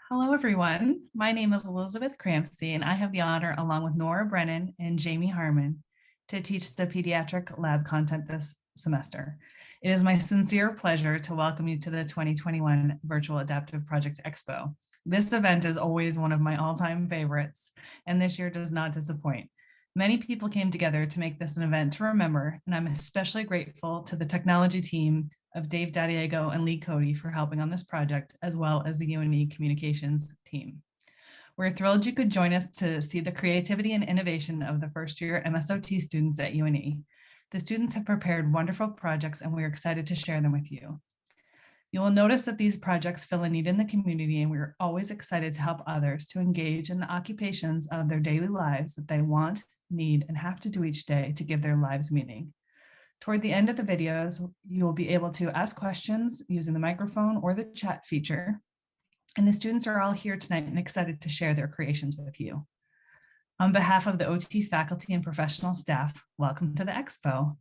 Hello, everyone. My name is Elizabeth Crampsey, and I have the honor, along with Nora Brennan and Jamie Harmon, to teach the pediatric lab content this semester. It is my sincere pleasure to welcome you to the 2021 Virtual Adaptive Project Expo. This event is always one of my all-time favorites, and this year does not disappoint. Many people came together to make this an event to remember, and I'm especially grateful to the technology team of Dave Dadiego and Lee Cody for helping on this project, as well as the UNE communications team. We're thrilled you could join us to see the creativity and innovation of the first year MSOT students at UNE. The students have prepared wonderful projects and we're excited to share them with you. You will notice that these projects fill a need in the community, and we're always excited to help others to engage in the occupations of their daily lives that they want, need, and have to do each day to give their lives meaning. Toward the end of the videos, you will be able to ask questions using the microphone or the chat feature. And the students are all here tonight and excited to share their creations with you. On behalf of the OT faculty and professional staff, welcome to the Expo.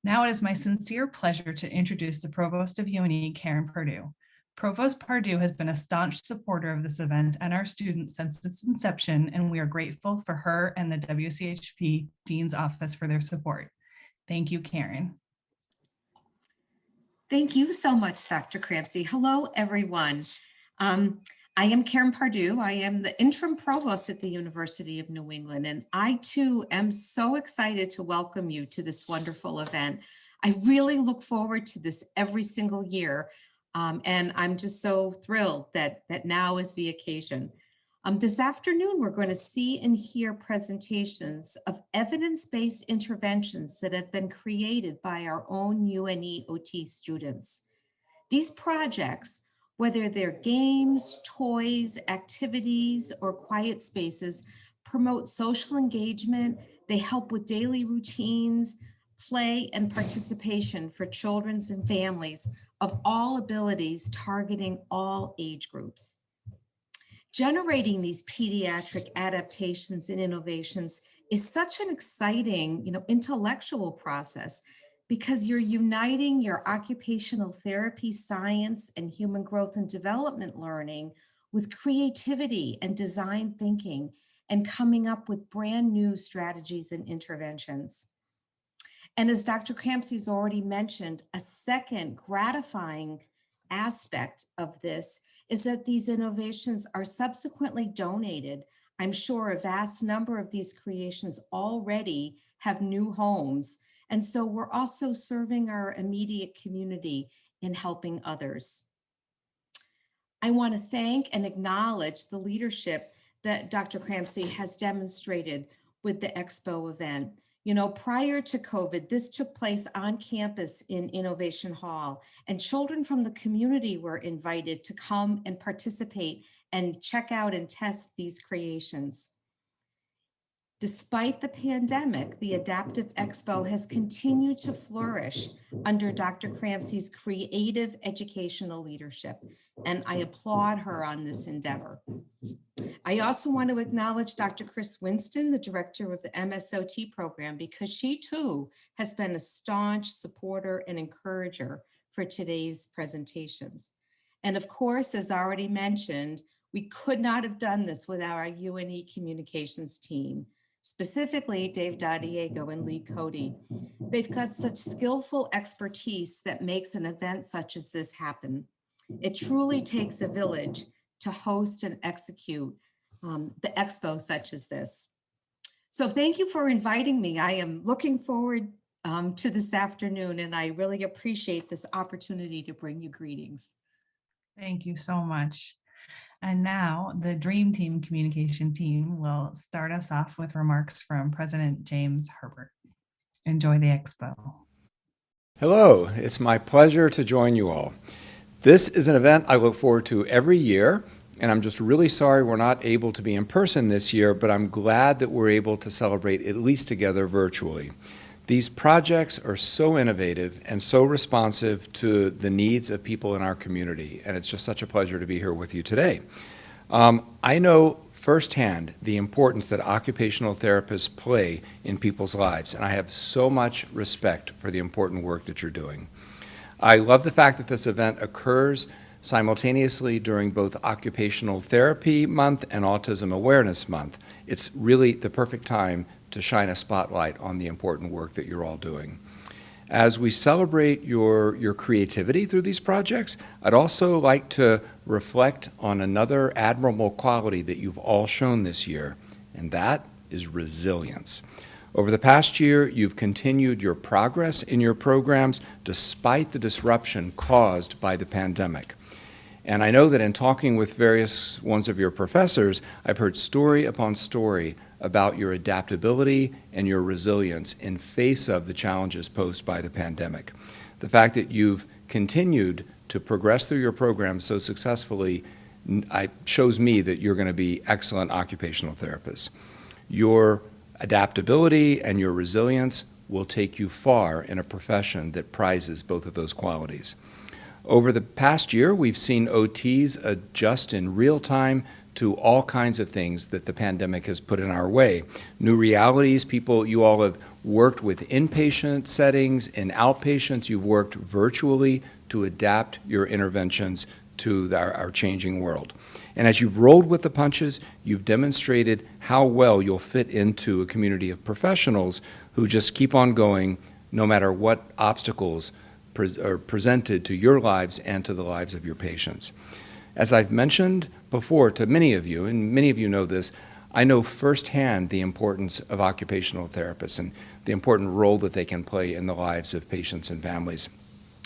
Now it is my sincere pleasure to introduce the Provost of UNE, Karen Purdue. Provost Purdue has been a staunch supporter of this event and our students since its inception, and we are grateful for her and the WCHP Dean's Office for their support. Thank you, Karen. Thank you so much, Dr. Crampsey. Hello, everyone. I am Karen Pardue. I am the interim provost at the University of New England, and I too am so excited to welcome you to this wonderful event. I really look forward to this every single year, and I'm just so thrilled that now is the occasion. This afternoon, we're going to see and hear presentations of evidence-based interventions that have been created by our own UNE OT students. These projects, whether they're games, toys, activities, or quiet spaces, promote social engagement. They help with daily routines, play, and participation for children and families of all abilities, targeting all age groups. Generating these pediatric adaptations and innovations is such an exciting, intellectual process, because you're uniting your occupational therapy science and human growth and development learning with creativity and design thinking, and coming up with brand new strategies and interventions. And as Dr. Crampsey's already mentioned, a second gratifying aspect of this is that these innovations are subsequently donated. I'm sure a vast number of these creations already have new homes. And so we're also serving our immediate community in helping others. I want to thank and acknowledge the leadership that Dr. Crampsey has demonstrated with the Expo event. Prior to COVID, this took place on campus in Innovation Hall, and children from the community were invited to come and participate and check out and test these creations. Despite the pandemic, the Adaptive Expo has continued to flourish under Dr. Crampsey's creative educational leadership, and I applaud her on this endeavor. I also want to acknowledge Dr. Chris Winston, the director of the MSOT program, because she too has been a staunch supporter and encourager for today's presentations. And of course, as already mentioned, we could not have done this without our UNE communications team, specifically Dave Dadiego and Lee Cody. They've got such skillful expertise that makes an event such as this happen. It truly takes a village to host and execute the expo such as this. So thank you for inviting me. I am looking forward to this afternoon, and I really appreciate this opportunity to bring you greetings. Thank you so much. And now the Dream Team communication team will start us off with remarks from President James Herbert. Enjoy the expo. Hello, it's my pleasure to join you all. This is an event I look forward to every year, and I'm just really sorry we're not able to be in person this year, but I'm glad that we're able to celebrate at least together virtually. These projects are so innovative and so responsive to the needs of people in our community, and it's just such a pleasure to be here with you today. I know firsthand the importance that occupational therapists play in people's lives, and I have so much respect for the important work that you're doing. I love the fact that this event occurs simultaneously during both Occupational Therapy Month and Autism Awareness Month. It's really the perfect time to shine a spotlight on the important work that you're all doing. As we celebrate your creativity through these projects, I'd also like to reflect on another admirable quality that you've all shown this year, and that is resilience. Over the past year, you've continued your progress in your programs despite the disruption caused by the pandemic. And I know that in talking with various ones of your professors, I've heard story upon story about your adaptability and your resilience in face of the challenges posed by the pandemic. The fact that you've continued to progress through your program so successfully shows me that you're going to be excellent occupational therapists. Your adaptability and your resilience will take you far in a profession that prizes both of those qualities. Over the past year, we've seen OTs adjust in real time to all kinds of things that the pandemic has put in our way. New realities, you all have worked with inpatient settings and outpatients. You've worked virtually to adapt your interventions to our changing world. And as you've rolled with the punches, you've demonstrated how well you'll fit into a community of professionals who just keep on going no matter what obstacles are presented to your lives and to the lives of your patients. As I've mentioned before to many of you, and many of you know this, I know firsthand the importance of occupational therapists and the important role that they can play in the lives of patients and families.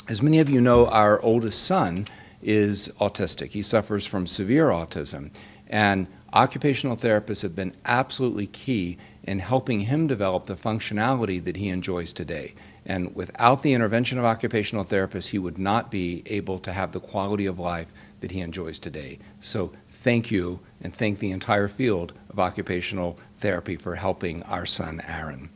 As many of you know, our oldest son is autistic. He suffers from severe autism, and occupational therapists have been absolutely key in helping him develop the functionality that he enjoys today. And without the intervention of occupational therapists, he would not be able to have the quality of life that he enjoys today. So thank you, and thank the entire field of occupational therapy for helping our son, Aaron.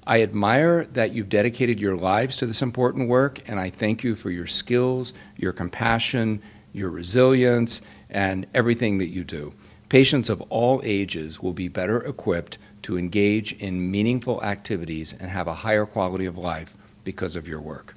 I admire that you've dedicated your lives to this important work, and I thank you for your skills, your compassion, your resilience, and everything that you do. Patients of all ages will be better equipped to engage in meaningful activities and have a higher quality of life because of your work.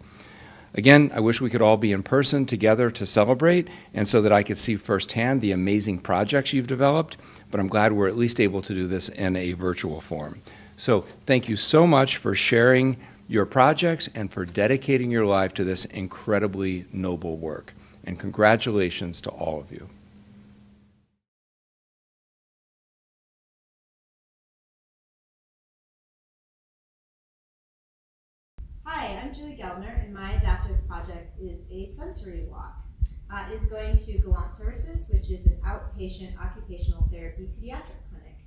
Again, I wish we could all be in person together to celebrate and so that I could see firsthand the amazing projects you've developed, but I'm glad we're at least able to do this in a virtual form. So thank you so much for sharing your projects and for dedicating your life to this incredibly noble work. And congratulations to all of you. Hi, I'm Julie Geldner, and my adaptive project is a sensory walk. It is going to Gallant Services, which is an outpatient occupational therapy pediatric clinic.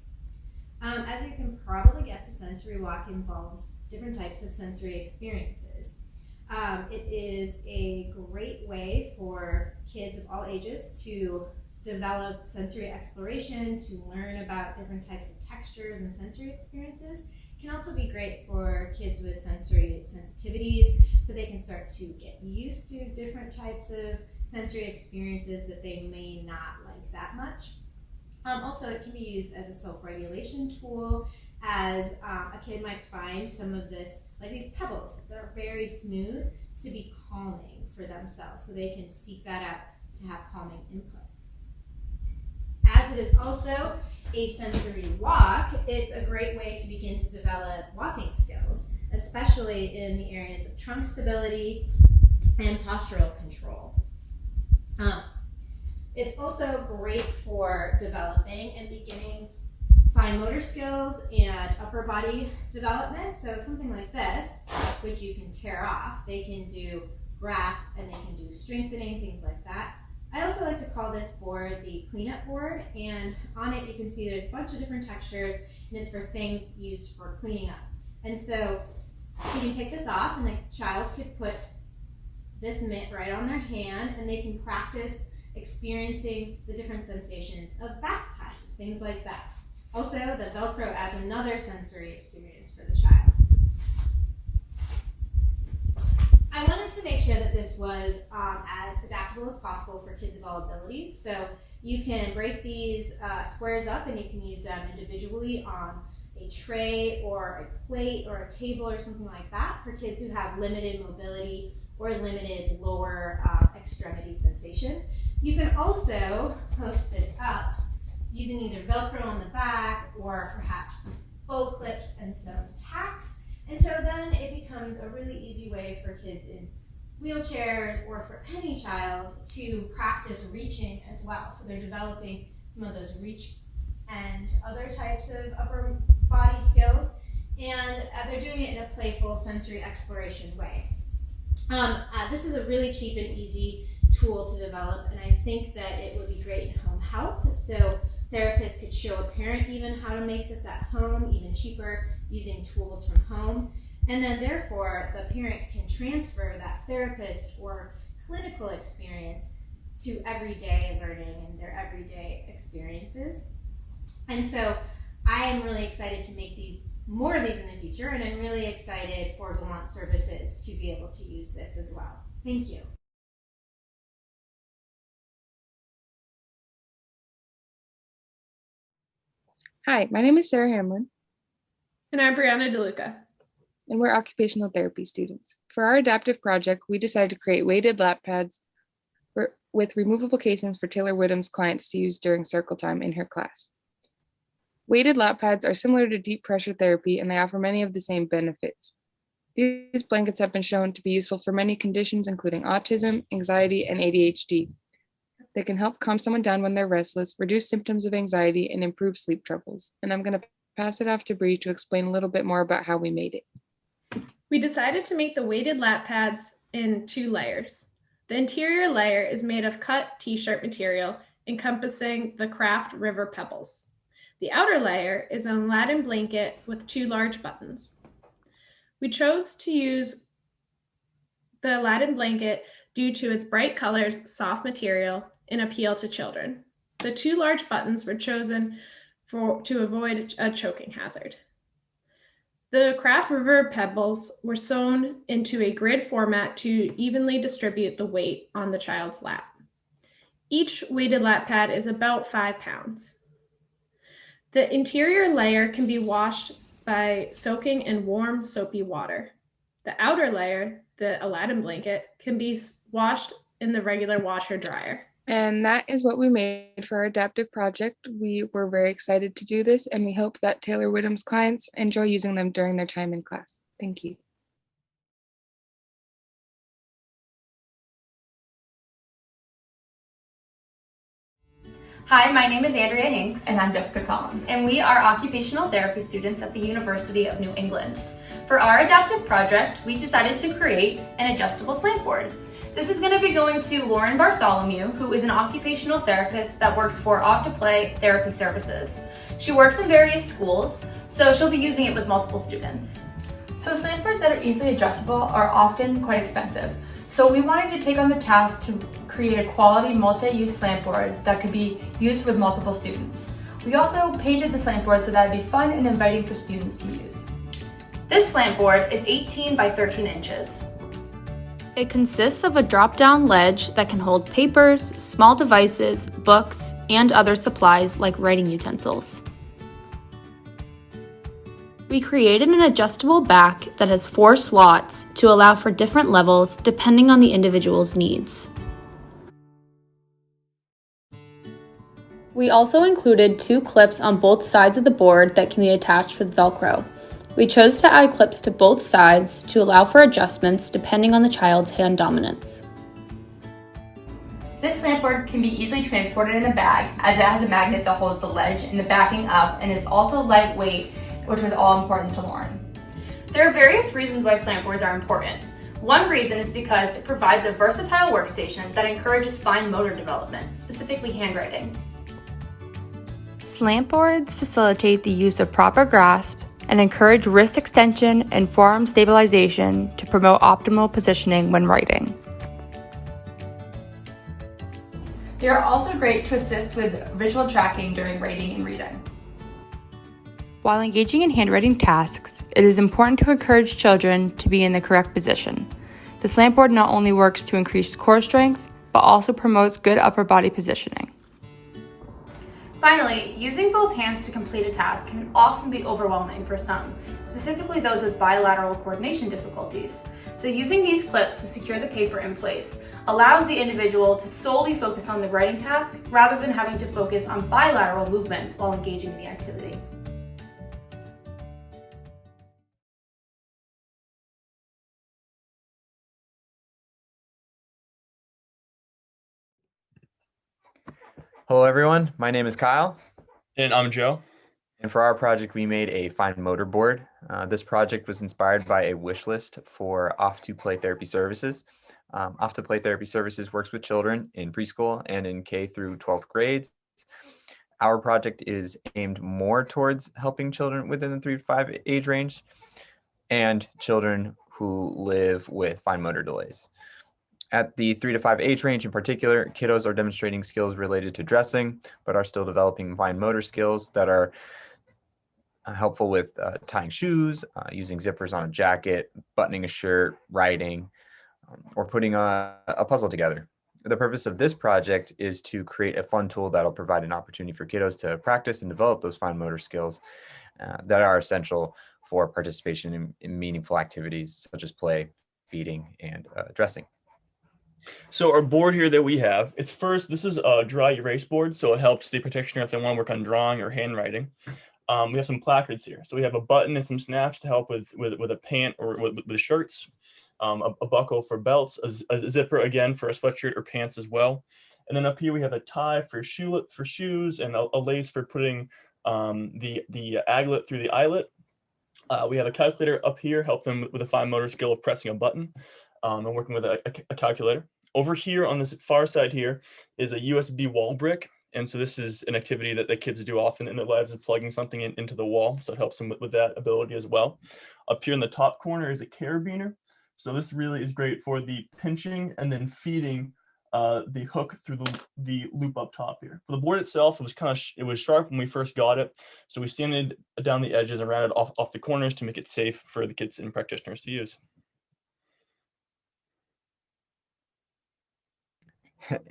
As you can probably guess, a sensory walk involves different types of sensory experiences. It is a great way for kids of all ages to develop sensory exploration, to learn about different types of textures and sensory experiences. It can also be great for kids with sensory sensitivities, so they can start to get used to different types of sensory experiences that they may not like that much. Also, it can be used as a self-regulation tool, as a kid might find some of this, like these pebbles that are very smooth, to be calming for themselves, so they can seek that out to have calming input. As it is also a sensory walk, it's a great way to begin to develop walking skills, especially in the areas of trunk stability and postural control. It's also great for developing and beginning fine motor skills and upper body development. So something like this, which you can tear off, they can do grasp and they can do strengthening, things like that. I also like to call this board the cleanup board, and on it you can see there's a bunch of different textures, and it's for things used for cleaning up. And so you can take this off, and the child could put this mitt right on their hand, and they can practice experiencing the different sensations of bath time, things like that. Also, the Velcro adds another sensory experience for the child. I wanted to make sure that this was as adaptable as possible for kids of all abilities. So you can break these squares up and you can use them individually on a tray or a plate or a table or something like that for kids who have limited mobility or limited lower extremity sensation. You can also post this up using either Velcro on the back or perhaps faux clips and some tacks. And so then it becomes a really easy way for kids in wheelchairs or for any child to practice reaching as well. So they're developing some of those reach and other types of upper body skills, and they're doing it in a playful sensory exploration way. This is a really cheap and easy tool to develop, and I think that it would be great in home health. So therapists could show a parent even how to make this at home, even cheaper, using tools from home. And then therefore, the parent can transfer that therapist or clinical experience to everyday learning and their everyday experiences. And so I am really excited to make more of these in the future, and I'm really excited for Gallant Services to be able to use this as well. Thank you. Hi, my name is Sarah Hamlin, And I'm Brianna DeLuca. and we're occupational therapy students. For our adaptive project, we decided to create weighted lap pads with removable casings for Taylor Whittam's clients to use during circle time in her class. Weighted lap pads are similar to deep pressure therapy, and they offer many of the same benefits. These blankets have been shown to be useful for many conditions, including autism, anxiety, and ADHD. They can help calm someone down when they're restless, reduce symptoms of anxiety, and improve sleep troubles. And I'm going to pass it off to Bree to explain a little bit more about how we made it. We decided to make the weighted lap pads in 2 layers. The interior layer is made of cut t-shirt material encompassing the Craft River Pebbles. The outer layer is an Aladdin blanket with 2 large buttons. We chose to use the Aladdin blanket due to its bright colors, soft material, and appeal to children. The 2 large buttons were chosen to avoid a choking hazard. The Craft River Pebbles were sewn into a grid format to evenly distribute the weight on the child's lap. Each weighted lap pad is about 5 pounds. The interior layer can be washed by soaking in warm, soapy water. The outer layer, the Aladdin blanket, can be washed in the regular washer dryer. And that is what we made for our adaptive project. We were very excited to do this, and we hope that Taylor Whittam's clients enjoy using them during their time in class. Thank you. Hi, my name is Andrea Hinks. And I'm Jessica Collins. And we are occupational therapy students at the University of New England. For our adaptive project, we decided to create an adjustable slant board. This is going to be going to Lauren Bartholomew, who is an occupational therapist that works for Off to Play Therapy Services. She works in various schools, so she'll be using it with multiple students. So slant boards that are easily adjustable are often quite expensive. So we wanted to take on the task to create a quality multi-use slant board that could be used with multiple students. We also painted the slant board so that it'd be fun and inviting for students to use. This slant board is 18 by 13 inches. It consists of a drop-down ledge that can hold papers, small devices, books, and other supplies like writing utensils. We created an adjustable back that has 4 slots to allow for different levels depending on the individual's needs. We also included 2 clips on both sides of the board that can be attached with Velcro. We chose to add clips to both sides to allow for adjustments depending on the child's hand dominance. This slant board can be easily transported in a bag as it has a magnet that holds the ledge and the backing up, and is also lightweight, which was all important to Lauren. There are various reasons why slant boards are important. One reason is because it provides a versatile workstation that encourages fine motor development, specifically handwriting. Slant boards facilitate the use of proper grasp and encourage wrist extension and forearm stabilization to promote optimal positioning when writing. They are also great to assist with visual tracking during writing and reading. While engaging in handwriting tasks, it is important to encourage children to be in the correct position. The slant board not only works to increase core strength, but also promotes good upper body positioning. Finally, using both hands to complete a task can often be overwhelming for some, specifically those with bilateral coordination difficulties. So using these clips to secure the paper in place allows the individual to solely focus on the writing task rather than having to focus on bilateral movements while engaging in the activity. Hello everyone, my name is Kyle. And I'm Joe. And for our project, we made a fine motor board. This project was inspired by a wish list for Off to Play Therapy Services. Off to Play Therapy Services works with children in preschool and in K through 12th grades. Our project is aimed more towards helping children within the 3 to 5 age range and children who live with fine motor delays. At the 3 to 5 age range in particular, kiddos are demonstrating skills related to dressing, but are still developing fine motor skills that are helpful with tying shoes, using zippers on a jacket, buttoning a shirt, writing, or putting a puzzle together. The purpose of this project is to create a fun tool that'll provide an opportunity for kiddos to practice and develop those fine motor skills that are essential for participation in meaningful activities such as play, feeding, and dressing. So our board here that we have, this is a dry erase board, so it helps the practitioner if they want to work on drawing or handwriting. We have some placards here. So we have a button and some snaps to help with a pant or with shirts, a buckle for belts, a zipper again for a sweatshirt or pants as well. And then up here we have a tie for shoes and a lace for putting the aglet through the eyelet. We have a calculator up here, help them with a fine motor skill of pressing a button and working with a calculator. Over here on this far side here is a USB wall brick. And so this is an activity that the kids do often in their lives, is plugging something into the wall. So it helps them with that ability as well. Up here in the top corner is a carabiner. So this really is great for the pinching and then feeding the hook through the loop up top here. For the board itself, it was sharp when we first got it. So we sanded down the edges and rounded off the corners to make it safe for the kids and practitioners to use.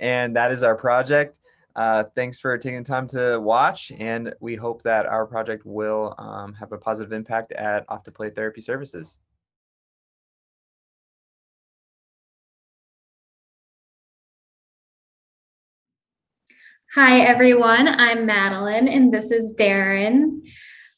And that is our project. Thanks for taking the time to watch, and we hope that our project will have a positive impact at Off to Play Therapy Services. Hi everyone, I'm Madeline and this is Darren.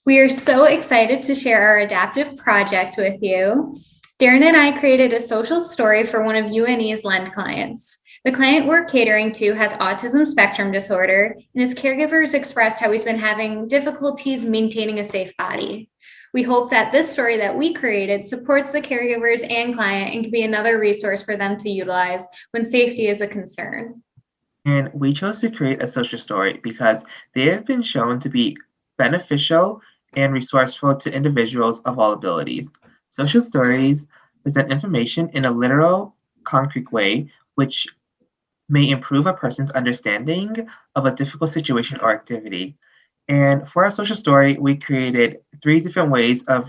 We are so excited to share our adaptive project with you. Darren and I created a social story for one of UNE's LEND clients. The client we're catering to has autism spectrum disorder, and his caregivers expressed how he's been having difficulties maintaining a safe body. We hope that this story that we created supports the caregivers and client and can be another resource for them to utilize when safety is a concern. And we chose to create a social story because they have been shown to be beneficial and resourceful to individuals of all abilities. Social stories present information in a literal, concrete way, which may improve a person's understanding of a difficult situation or activity. And for our social story, we created 3 different ways of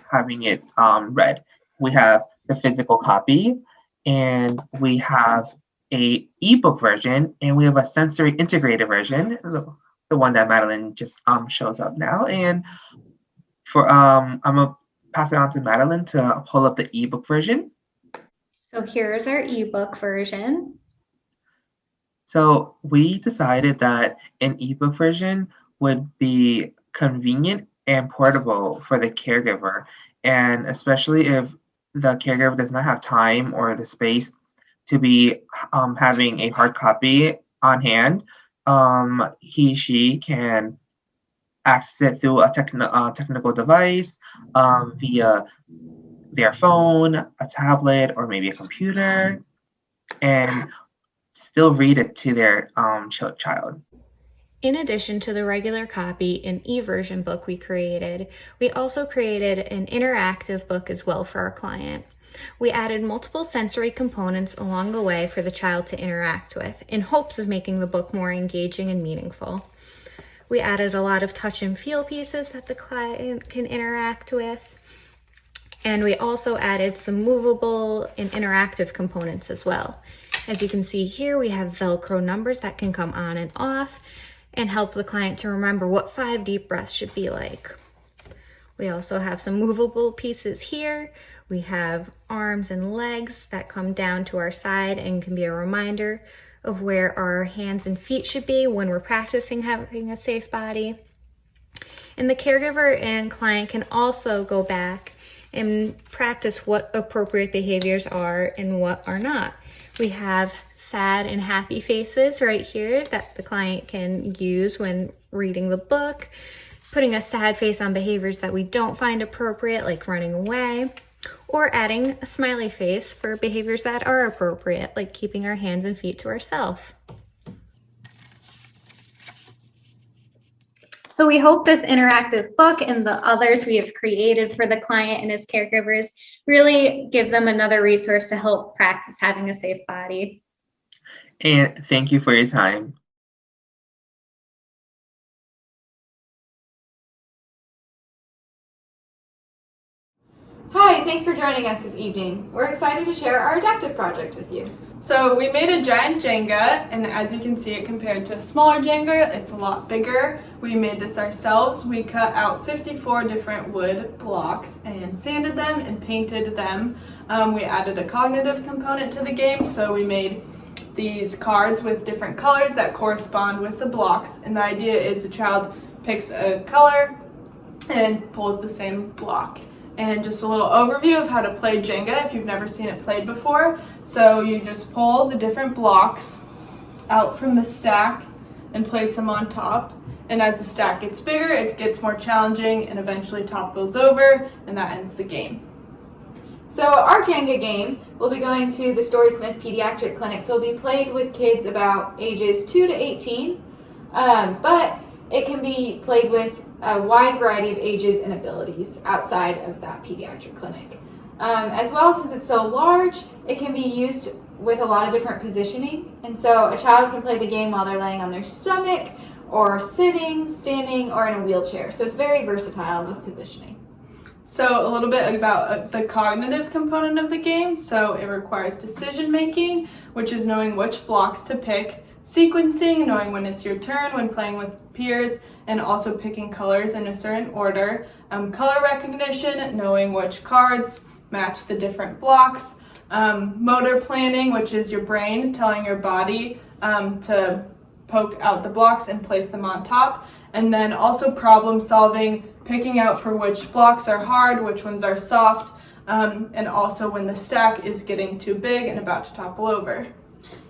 having it read. We have the physical copy, and we have a ebook version, and we have a sensory integrated version, the one that Madeline just shows up now. And for I'm gonna pass it on to Madeline to pull up the ebook version. So here's our ebook version. So we decided that an ebook version would be convenient and portable for the caregiver, and especially if the caregiver does not have time or the space to be having a hard copy on hand, she can access it through a technical device via their phone, a tablet, or maybe a computer, and still read it to their child. In addition to the regular copy and e-version book we created, we also created an interactive book as well for our client. We added multiple sensory components along the way for the child to interact with in hopes of making the book more engaging and meaningful. We added a lot of touch and feel pieces that the client can interact with. And we also added some movable and interactive components as well. As you can see here, we have Velcro numbers that can come on and off. and help the client to remember what 5 deep breaths should be like. We also have some movable pieces here. We have arms and legs that come down to our side and can be a reminder of where our hands and feet should be when we're practicing having a safe body. And the caregiver and client can also go back and practice what appropriate behaviors are and what are not. We have sad and happy faces right here that the client can use when reading the book, putting a sad face on behaviors that we don't find appropriate, like running away, or adding a smiley face for behaviors that are appropriate, like keeping our hands and feet to ourselves. So we hope this interactive book and the others we have created for the client and his caregivers really give them another resource to help practice having a safe body. And thank you for your time. Hi, thanks for joining us this evening. We're excited to share our adaptive project with you. So we made a giant Jenga, and as you can see, it compared to a smaller Jenga, it's a lot bigger. We made this ourselves. We cut out 54 different wood blocks and sanded them and painted them. We added a cognitive component to the game, so we made these cards with different colors that correspond with the blocks, and the idea is the child picks a color and pulls the same block. And just a little overview of how to play Jenga if you've never seen it played before. So you just pull the different blocks out from the stack and place them on top. And as the stack gets bigger, it gets more challenging and eventually topples over, and that ends the game. So our Jenga game will be going to the Story Smith Pediatric Clinic. So it'll be played with kids about ages 2 to 18, but it can be played with a wide variety of ages and abilities outside of that pediatric clinic. As well, since it's so large, it can be used with a lot of different positioning. And so a child can play the game while they're laying on their stomach, or sitting, standing, or in a wheelchair. So it's very versatile with positioning. So a little bit about the cognitive component of the game. So it requires decision making, which is knowing which blocks to pick, sequencing, knowing when it's your turn when playing with peers, and also picking colors in a certain order. Color recognition, knowing which cards match the different blocks. Motor planning, which is your brain telling your body to poke out the blocks and place them on top. And then also problem solving, picking out for which blocks are hard, which ones are soft, and also when the stack is getting too big and about to topple over.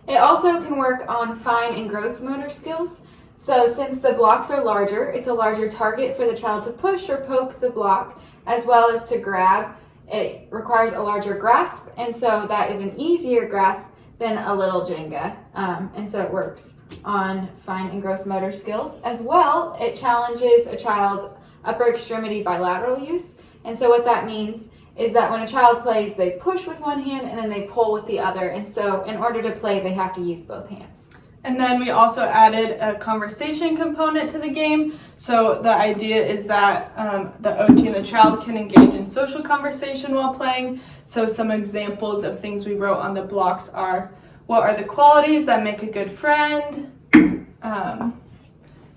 It also can work on fine and gross motor skills. So since the blocks are larger, it's a larger target for the child to push or poke the block, as well as to grab. It requires a larger grasp, and so that is an easier grasp than a little Jenga. And so it works on fine and gross motor skills. As well, it challenges a child's upper extremity bilateral use. And so what that means is that when a child plays, they push with one hand and then they pull with the other. And so in order to play, they have to use both hands. And then we also added a conversation component to the game. So the idea is that the OT and the child can engage in social conversation while playing. So some examples of things we wrote on the blocks are, what are the qualities that make a good friend?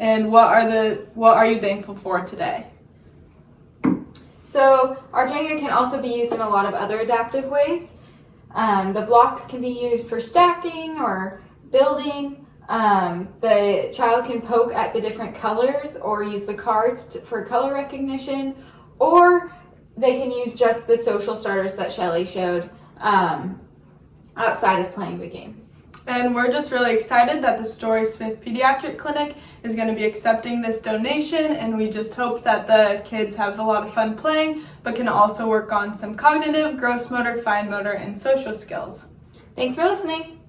And what are you thankful for today? So our Jenga can also be used in a lot of other adaptive ways. The blocks can be used for stacking or building. The child can poke at the different colors or use the cards for color recognition, or they can use just the social starters that Shelly showed outside of playing the game. And we're just really excited that the Story Smith Pediatric Clinic is going to be accepting this donation, and we just hope that the kids have a lot of fun playing, but can also work on some cognitive, gross motor, fine motor, and social skills. Thanks for listening.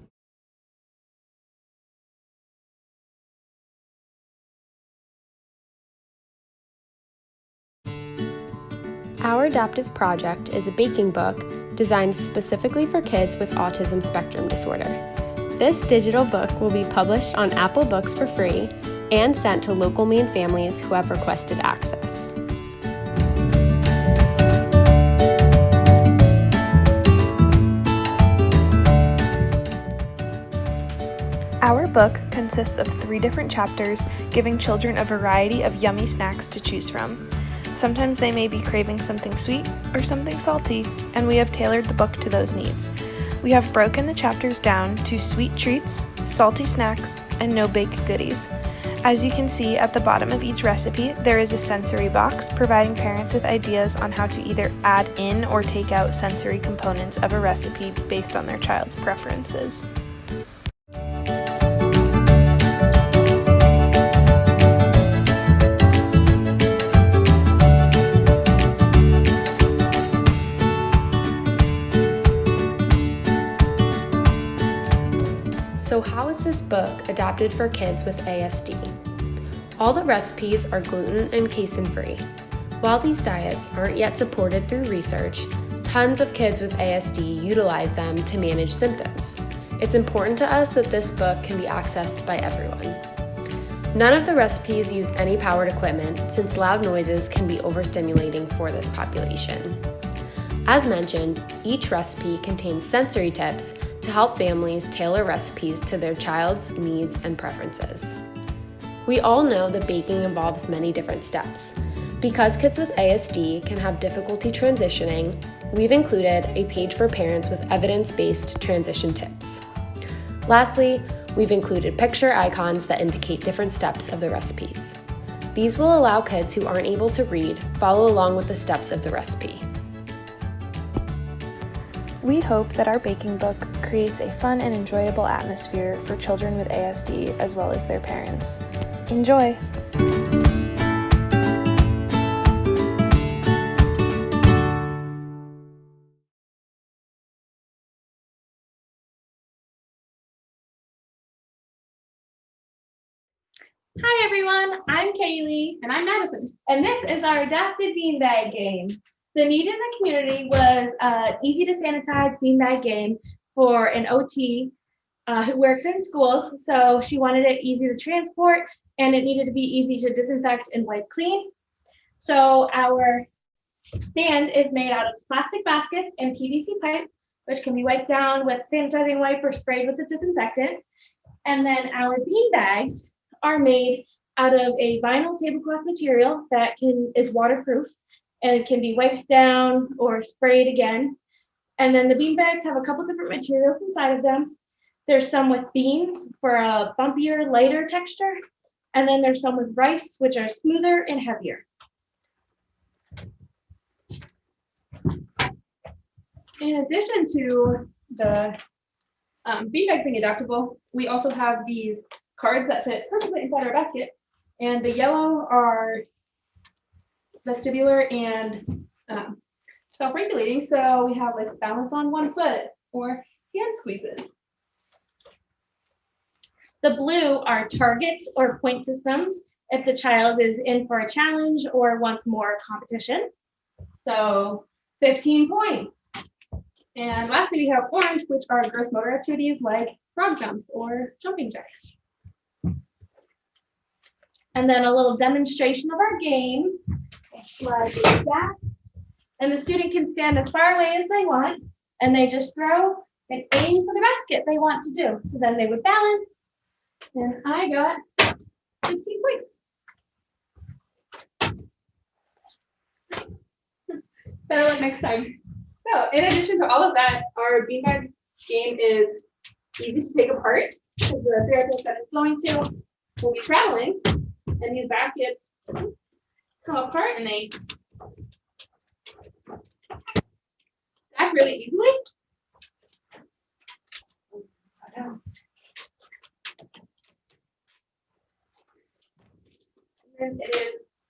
Our Adaptive Project is a baking book designed specifically for kids with autism spectrum disorder. This digital book will be published on Apple Books for free and sent to local Maine families who have requested access. Our book consists of 3 different chapters, giving children a variety of yummy snacks to choose from. Sometimes they may be craving something sweet or something salty, and we have tailored the book to those needs. We have broken the chapters down to sweet treats, salty snacks, and no-bake goodies. As you can see at the bottom of each recipe, there is a sensory box providing parents with ideas on how to either add in or take out sensory components of a recipe based on their child's preferences. So how is this book adapted for kids with ASD? All the recipes are gluten and casein-free. While these diets aren't yet supported through research, tons of kids with ASD utilize them to manage symptoms. It's important to us that this book can be accessed by everyone. None of the recipes use any powered equipment since loud noises can be overstimulating for this population. As mentioned, each recipe contains sensory tips to help families tailor recipes to their child's needs and preferences. We all know that baking involves many different steps. Because kids with ASD can have difficulty transitioning, we've included a page for parents with evidence-based transition tips. Lastly, we've included picture icons that indicate different steps of the recipes. These will allow kids who aren't able to read follow along with the steps of the recipe. We hope that our baking book creates a fun and enjoyable atmosphere for children with ASD as well as their parents. Enjoy! Hi everyone, I'm Kaylee. And I'm Madison. And this is our adapted beanbag game. The need in the community was an easy to sanitize beanbag game for an OT who works in schools. So she wanted it easy to transport and it needed to be easy to disinfect and wipe clean. So our stand is made out of plastic baskets and PVC pipe, which can be wiped down with sanitizing wipe or sprayed with a disinfectant. And then our bean bags are made out of a vinyl tablecloth material that is waterproof and it can be wiped down or sprayed again. And then the bean bags have a couple different materials inside of them. There's some with beans for a bumpier, lighter texture. And then there's some with rice, which are smoother and heavier. In addition to the bean bags being adaptable, we also have these cards that fit perfectly inside our basket. And the yellow are vestibular and self-regulating. So we have like balance on one foot or hand squeezes. The blue are targets or point systems if the child is in for a challenge or wants more competition. So 15 points. And lastly, we have orange, which are gross motor activities like frog jumps or jumping jacks. And then a little demonstration of our game, like that. And the student can stand as far away as they want, and they just throw and aim for the basket they want to do. So then they would balance, and I got 15 points. Better luck next time. So in addition to all of that, our beanbag game is easy to take apart because the therapist that it's going to will be traveling, and these baskets come apart and they stack really easily. And it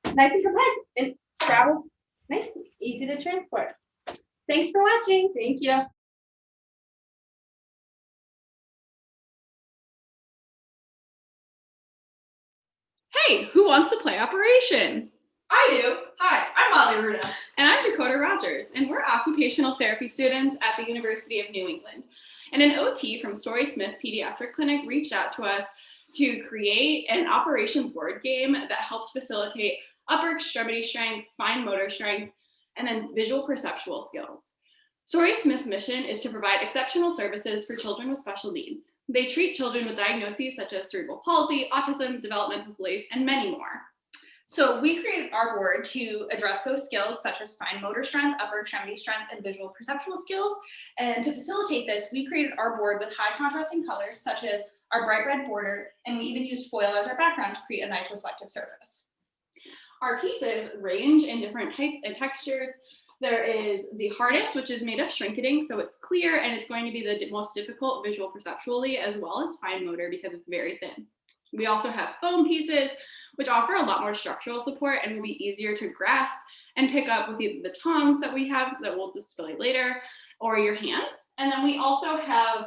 is nice and compact and travel nicely, easy to transport. Thanks for watching. Thank you. Hey, who wants to play Operation? I do. Hi, I'm Molly Ruda. And I'm Dakota Rogers, and we're occupational therapy students at the University of New England. And an OT from Story Smith Pediatric Clinic reached out to us to create an Operation board game that helps facilitate upper extremity strength, fine motor strength, and then visual perceptual skills. Story Smith's mission is to provide exceptional services for children with special needs. They treat children with diagnoses such as cerebral palsy, autism, developmental delays, and many more. So we created our board to address those skills such as fine motor strength, upper extremity strength, and visual perceptual skills. And to facilitate this, we created our board with high contrasting colors such as our bright red border, and we even used foil as our background to create a nice reflective surface. Our pieces range in different types and textures. There is the hardest, which is made of shrinkading, so it's clear and it's going to be the most difficult visual perceptually, as well as fine motor because it's very thin. We also have foam pieces, which offer a lot more structural support and will be easier to grasp and pick up with either the tongs that we have that we'll display later or your hands. And then we also have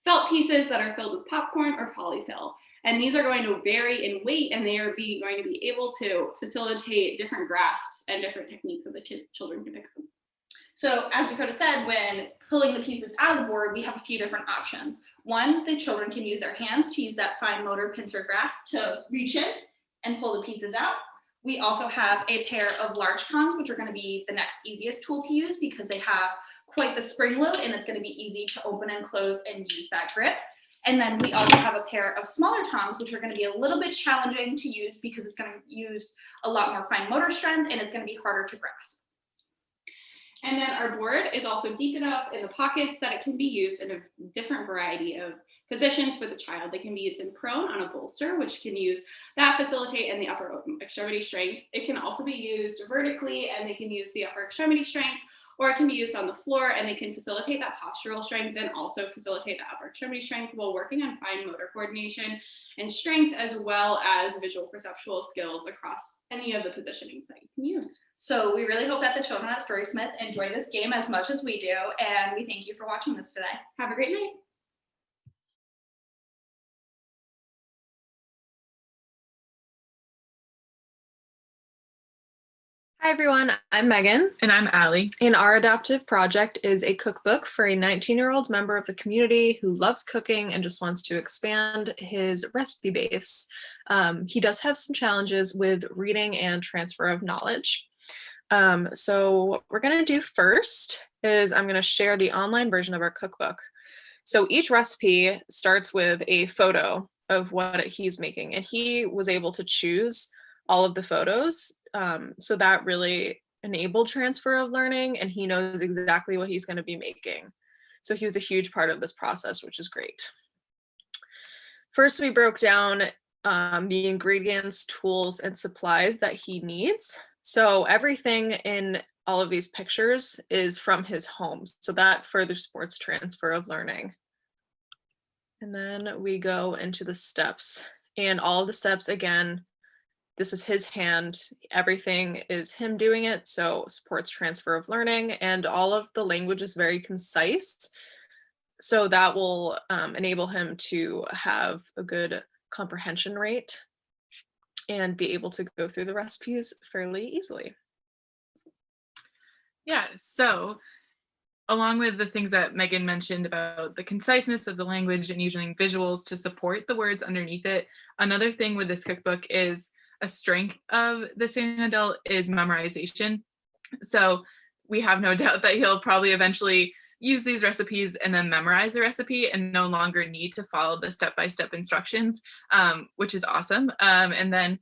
felt pieces that are filled with popcorn or polyfill. And these are going to vary in weight, and they are going to be able to facilitate different grasps and different techniques that the children can pick up. So as Dakota said, when pulling the pieces out of the board, we have a few different options. One, the children can use their hands to use that fine motor pincer grasp to reach in and pull the pieces out. We also have a pair of large tongs, which are going to be the next easiest tool to use because they have quite the spring load and it's going to be easy to open and close and use that grip. And then we also have a pair of smaller tongs, which are going to be a little bit challenging to use because it's going to use a lot more fine motor strength and it's going to be harder to grasp. And then our board is also deep enough in the pockets that it can be used in a different variety of positions for the child. They can be used in prone on a bolster, which can use that facilitate and the upper extremity strength. It can also be used vertically and they can use the upper extremity strength, or it can be used on the floor and they can facilitate that postural strength and also facilitate the upper extremity strength while working on fine motor coordination and strength, as well as visual perceptual skills across any of the positionings that you can use. So we really hope that the children at Story Smith enjoy this game as much as we do, and we thank you for watching this today. Have a great night. Hi everyone, I'm Megan. And I'm Allie. And our adaptive project is a cookbook for a 19-year-old member of the community who loves cooking and just wants to expand his recipe base. He does have some challenges with reading and transfer of knowledge. So what we're going to do first is I'm going to share the online version of our cookbook. So each recipe starts with a photo of what he's making, and he was able to choose all of the photos. So that really enabled transfer of learning, and he knows exactly what he's going to be making. So he was a huge part of this process, which is great. First, we broke down the ingredients, tools, and supplies that he needs. So everything in all of these pictures is from his home. So that further supports transfer of learning. And then we go into the steps, and all of the steps, again, this is his hand, everything is him doing it, so supports transfer of learning, and all of the language is very concise. So that will enable him to have a good comprehension rate and be able to go through the recipes fairly easily. Yeah, so along with the things that Megan mentioned about the conciseness of the language and using visuals to support the words underneath it, another thing with this cookbook is a strength of this young adult is memorization. So we have no doubt that he'll probably eventually use these recipes and then memorize the recipe and no longer need to follow the step-by-step instructions, which is awesome. And then,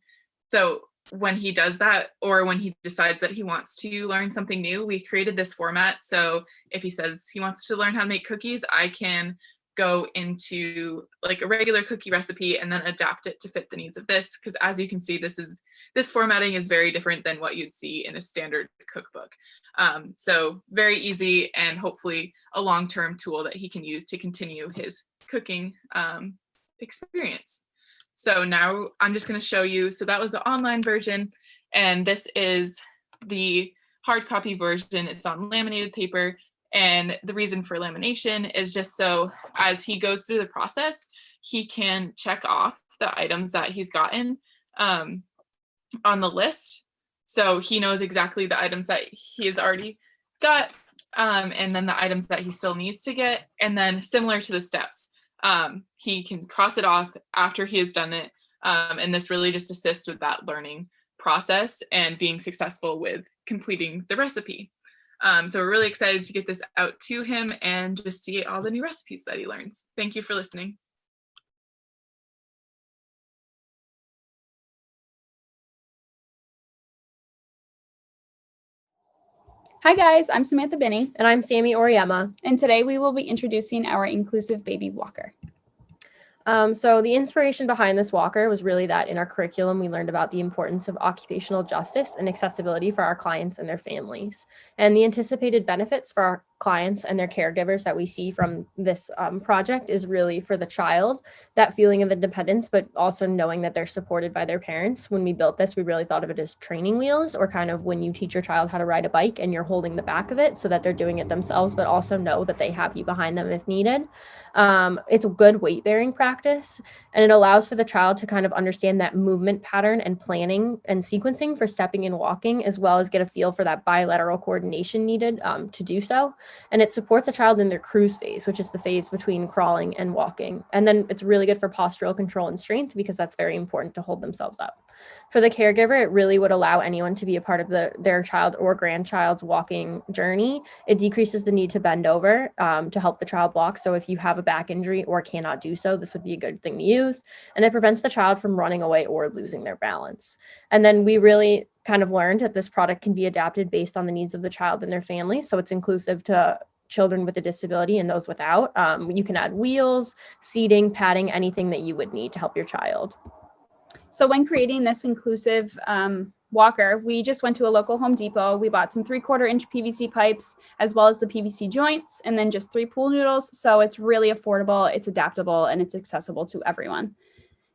so when he does that, or when he decides that he wants to learn something new, we created this format. So if he says he wants to learn how to make cookies, I can go into like a regular cookie recipe and then adapt it to fit the needs of this, because as you can see, this formatting is very different than what you'd see in a standard cookbook. So very easy, and hopefully a long-term tool that he can use to continue his cooking experience. So now I'm just going to show you, so that was the online version, and this is the hard copy version. It's on laminated paper. And the reason for lamination is just so as he goes through the process, he can check off the items that he's gotten on the list. So he knows exactly the items that he has already got, and then the items that he still needs to get. And then similar to the steps, he can cross it off after he has done it. And this really just assists with that learning process and being successful with completing the recipe. So we're really excited to get this out to him and just see all the new recipes that he learns. Thank you for listening. Hi guys, I'm Samantha Binney. And I'm Sammy Oriema. And today we will be introducing our inclusive baby walker. So the inspiration behind this walker was really that in our curriculum, we learned about the importance of occupational justice and accessibility for our clients and their families. And the anticipated benefits for our clients and their caregivers that we see from this project is really for the child, that feeling of independence, but also knowing that they're supported by their parents. When we built this, we really thought of it as training wheels, or kind of when you teach your child how to ride a bike and you're holding the back of it so that they're doing it themselves, but also know that they have you behind them if needed. It's a good weight bearing practice, and it allows for the child to kind of understand that movement pattern and planning and sequencing for stepping and walking, as well as get a feel for that bilateral coordination needed to do so. And it supports a child in their cruise phase, which is the phase between crawling and walking. And then it's really good for postural control and strength, because that's very important to hold themselves up. For the caregiver, it really would allow anyone to be a part of their child or grandchild's walking journey. It decreases the need to bend over to help the child walk. So if you have a back injury or cannot do so, this would be a good thing to use. And it prevents the child from running away or losing their balance. And then we really kind of learned that this product can be adapted based on the needs of the child and their family. So it's inclusive to children with a disability and those without. You can add wheels, seating, padding, anything that you would need to help your child. So when creating this inclusive walker, we just went to a local Home Depot. We bought some 3/4 inch PVC pipes, as well as the PVC joints, and then just 3 pool noodles. So it's really affordable, it's adaptable, and it's accessible to everyone.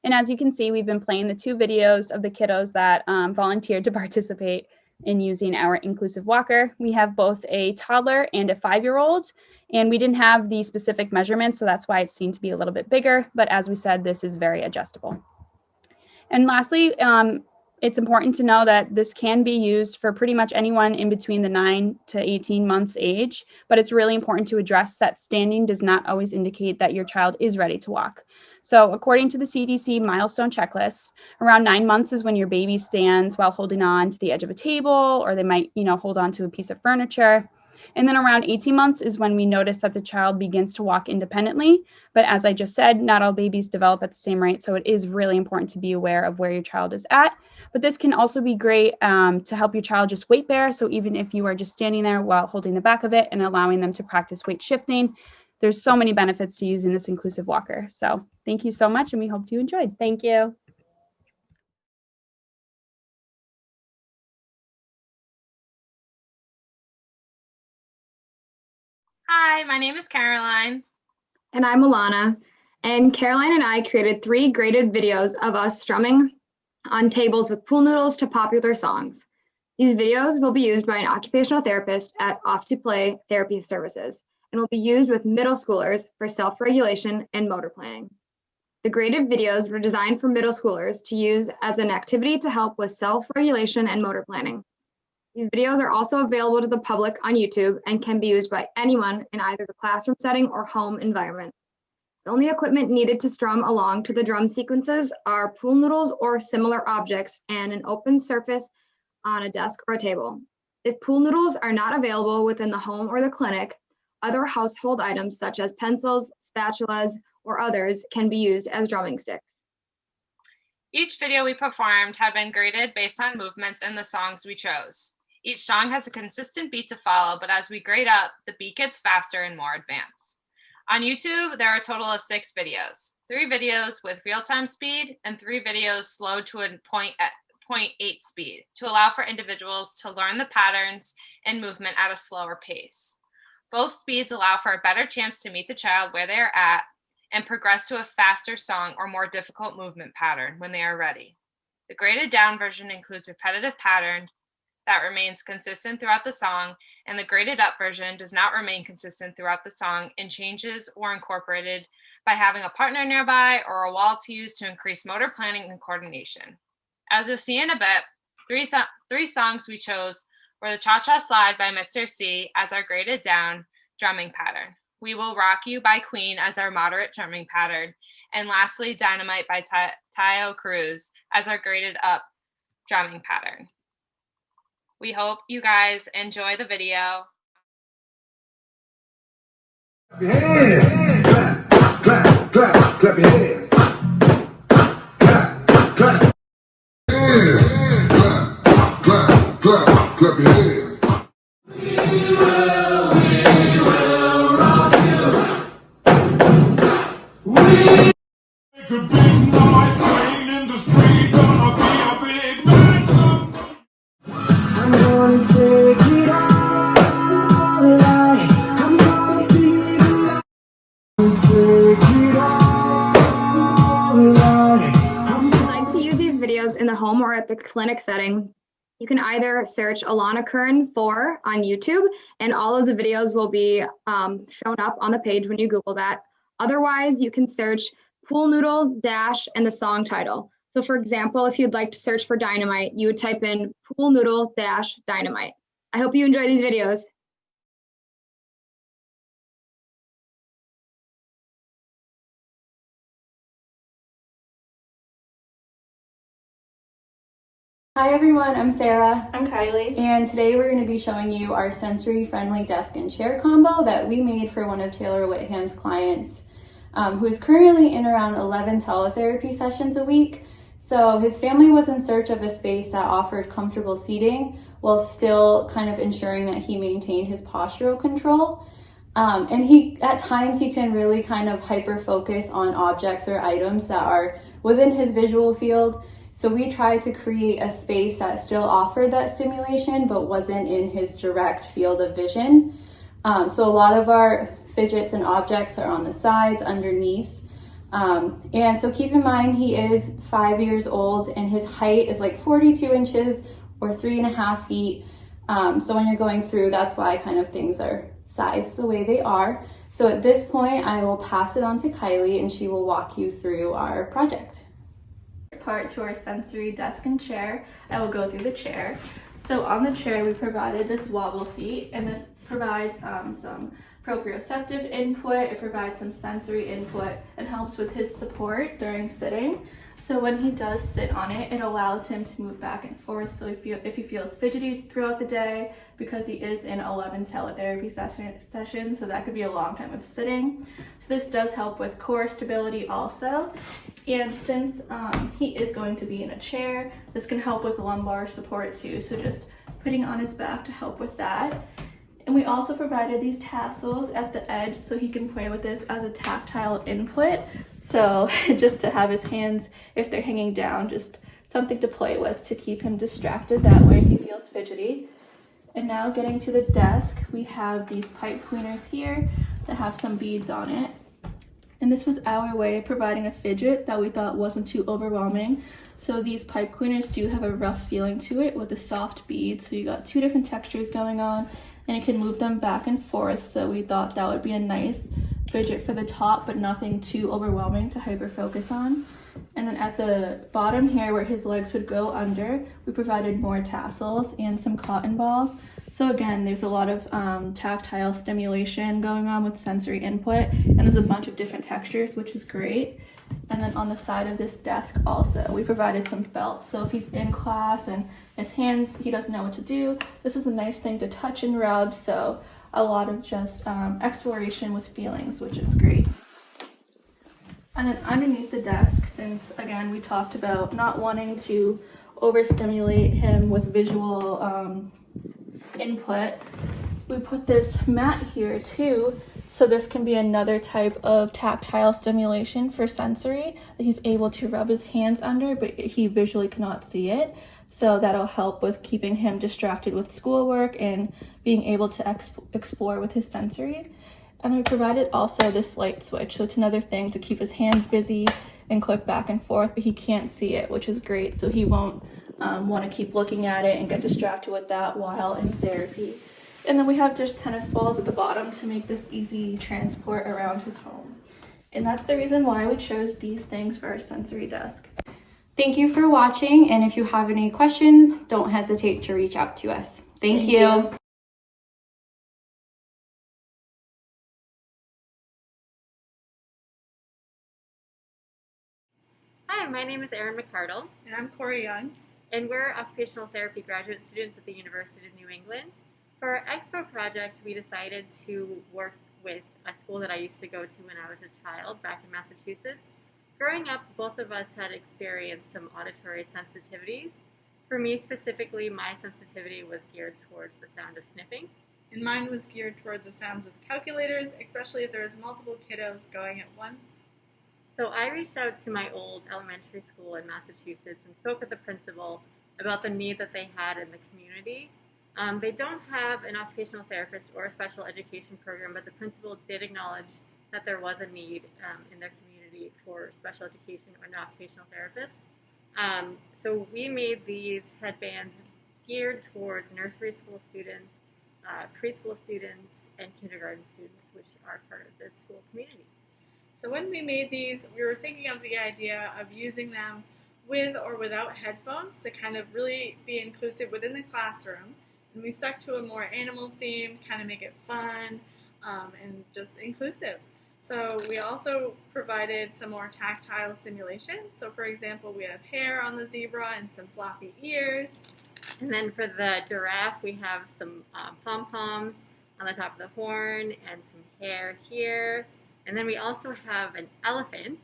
And as you can see, we've been playing the 2 videos of the kiddos that volunteered to participate in using our inclusive walker. We have both a toddler and a 5-year-old, and we didn't have the specific measurements, so that's why it seemed to be a little bit bigger. But as we said, this is very adjustable. And lastly, it's important to know that this can be used for pretty much anyone in between the 9 to 18 months age, but it's really important to address that standing does not always indicate that your child is ready to walk. So according to the CDC milestone checklist, around 9 months is when your baby stands while holding on to the edge of a table, or they might, hold on to a piece of furniture. And then around 18 months is when we notice that the child begins to walk independently. But as I just said, not all babies develop at the same rate. So it is really important to be aware of where your child is at. But this can also be great to help your child just weight bear. So even if you are just standing there while holding the back of it and allowing them to practice weight shifting, there's so many benefits to using this inclusive walker. So thank you so much, and we hope you enjoyed. Thank you. Hi, my name is Caroline. And I'm Alana. And Caroline and I created 3 graded videos of us strumming on tables with pool noodles to popular songs. These videos will be used by an occupational therapist at Off to Play Therapy Services and will be used with middle schoolers for self-regulation and motor planning. The graded videos were designed for middle schoolers to use as an activity to help with self-regulation and motor planning. These videos are also available to the public on YouTube and can be used by anyone in either the classroom setting or home environment. The only equipment needed to strum along to the drum sequences are pool noodles or similar objects and an open surface on a desk or a table. If pool noodles are not available within the home or the clinic, other household items such as pencils, spatulas, or others can be used as drumming sticks. Each video we performed had been graded based on movements in the songs we chose. Each song has a consistent beat to follow, but as we grade up, the beat gets faster and more advanced. On YouTube, there are a total of 6 videos. 3 videos with real-time speed and 3 videos slowed to a 0.8 speed to allow for individuals to learn the patterns and movement at a slower pace. Both speeds allow for a better chance to meet the child where they are at and progress to a faster song or more difficult movement pattern when they are ready. The graded down version includes repetitive pattern that remains consistent throughout the song, and the graded up version does not remain consistent throughout the song and changes or incorporated by having a partner nearby or a wall to use to increase motor planning and coordination. As you'll see in a bit, 3 songs we chose were the Cha-Cha Slide by Mr. C as our graded down drumming pattern, We Will Rock You by Queen as our moderate drumming pattern, and lastly, Dynamite by Tayo Cruz as our graded up drumming pattern. We hope you guys enjoy the video. Clap your hands. Clap, clap, clap, clap your hands. Clap, clap. Hands. Clap, clap, clap, clap your hands. Make a big noise playing in the street, gonna be a big man someday. I'm gonna take it all night. I'm gonna be the light. Take it all night. If you'd like to use these videos in the home or at the clinic setting, you can either search Alana Curran 4 on YouTube, and all of the videos will be shown up on the page when you Google that. Otherwise, you can search Pool Noodle Dash and the song title. So for example, if you'd like to search for Dynamite, you would type in Pool Noodle Dash Dynamite. I hope you enjoy these videos. Hi everyone, I'm Sarah. I'm Kylie. And today we're going to be showing you our sensory-friendly desk and chair combo that we made for one of Taylor Whitham's clients, who is currently in around 11 teletherapy sessions a week. So his family was in search of a space that offered comfortable seating while still kind of ensuring that he maintained his postural control. And at times he can really kind of hyper-focus on objects or items that are within his visual field. So we tried to create a space that still offered that stimulation but wasn't in his direct field of vision. So a lot of our fidgets and objects are on the sides, underneath. And so keep in mind he is 5 years old and his height is like 42 inches or 3.5 feet. So when you're going through, that's why kind of things are sized the way they are. So at this point, I will pass it on to Kylie and she will walk you through our project. Part to our sensory desk and chair. I will go through the chair. So on the chair we provided this wobble seat, and this provides some proprioceptive input, it provides some sensory input, and helps with his support during sitting. So when he does sit on it, it allows him to move back and forth. So if he feels fidgety throughout the day, because he is in 11 teletherapy sessions, so that could be a long time of sitting. So this does help with core stability also. And since he is going to be in a chair, this can help with lumbar support too. So just putting on his back to help with that. And we also provided these tassels at the edge so he can play with this as a tactile input. So just to have his hands, if they're hanging down, just something to play with to keep him distracted that way if he feels fidgety. And now getting to the desk, we have these pipe cleaners here that have some beads on it. And this was our way of providing a fidget that we thought wasn't too overwhelming. So these pipe cleaners do have a rough feeling to it with the soft beads. So you got two different textures going on, and you can move them back and forth. So we thought that would be a nice fidget for the top, but nothing too overwhelming to hyper focus on. And then at the bottom here where his legs would go under, we provided more tassels and some cotton balls. So again, there's a lot of tactile stimulation going on with sensory input, and there's a bunch of different textures, which is great. And then on the side of this desk also, we provided some belts. So if he's in class and his hands, he doesn't know what to do, this is a nice thing to touch and rub. So a lot of just exploration with feelings, which is great. And then underneath the desk, since again, we talked about not wanting to overstimulate him with visual input, we put this mat here too. So this can be another type of tactile stimulation for sensory that he's able to rub his hands under, but he visually cannot see it. So that'll help with keeping him distracted with schoolwork and being able to explore with his sensory. And then we provided also this light switch. So it's another thing to keep his hands busy and click back and forth, but he can't see it, which is great. So he won't want to keep looking at it and get distracted with that while in therapy. And then we have just tennis balls at the bottom to make this easy transport around his home. And that's the reason why we chose these things for our sensory desk. Thank you for watching, and if you have any questions, don't hesitate to reach out to us. Thank you. Hi, my name is Erin McCardle. And I'm Corey Young. And we're occupational therapy graduate students at the University of New England. For our Expo project, we decided to work with a school that I used to go to when I was a child back in Massachusetts. Growing up, both of us had experienced some auditory sensitivities. For me specifically, my sensitivity was geared towards the sound of sniffing. And mine was geared toward the sounds of calculators, especially if there was multiple kiddos going at once. So I reached out to my old elementary school in Massachusetts and spoke with the principal about the need that they had in the community. They don't have an occupational therapist or a special education program, but the principal did acknowledge that there was a need in their community for special education or an occupational therapist. So we made these headbands geared towards nursery school students, preschool students, and kindergarten students, which are part of this school community. So when we made these, we were thinking of the idea of using them with or without headphones to kind of really be inclusive within the classroom. And we stuck to a more animal theme, kind of make it fun and just inclusive. So we also provided some more tactile stimulation. So for example, we have hair on the zebra and some floppy ears. And then for the giraffe, we have some pom-poms on the top of the horn and some hair here. And then we also have an elephant.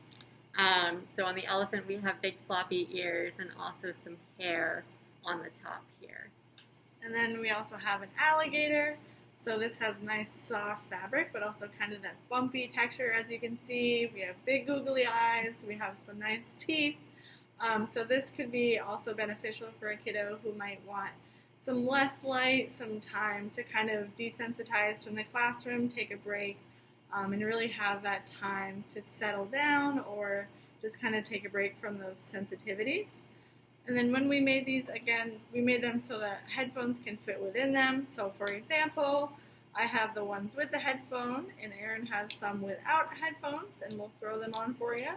So on the elephant, we have big floppy ears and also some hair on the top here. And then we also have an alligator. So this has nice soft fabric, but also kind of that bumpy texture, as you can see. We have big googly eyes. We have some nice teeth. So this could be also beneficial for a kiddo who might want some less light, some time to kind of desensitize from the classroom, take a break, and really have that time to settle down or just kind of take a break from those sensitivities. And then when we made these, again, we made them so that headphones can fit within them. So for example, I have the ones with the headphone, and Erin has some without headphones, and we'll throw them on for you.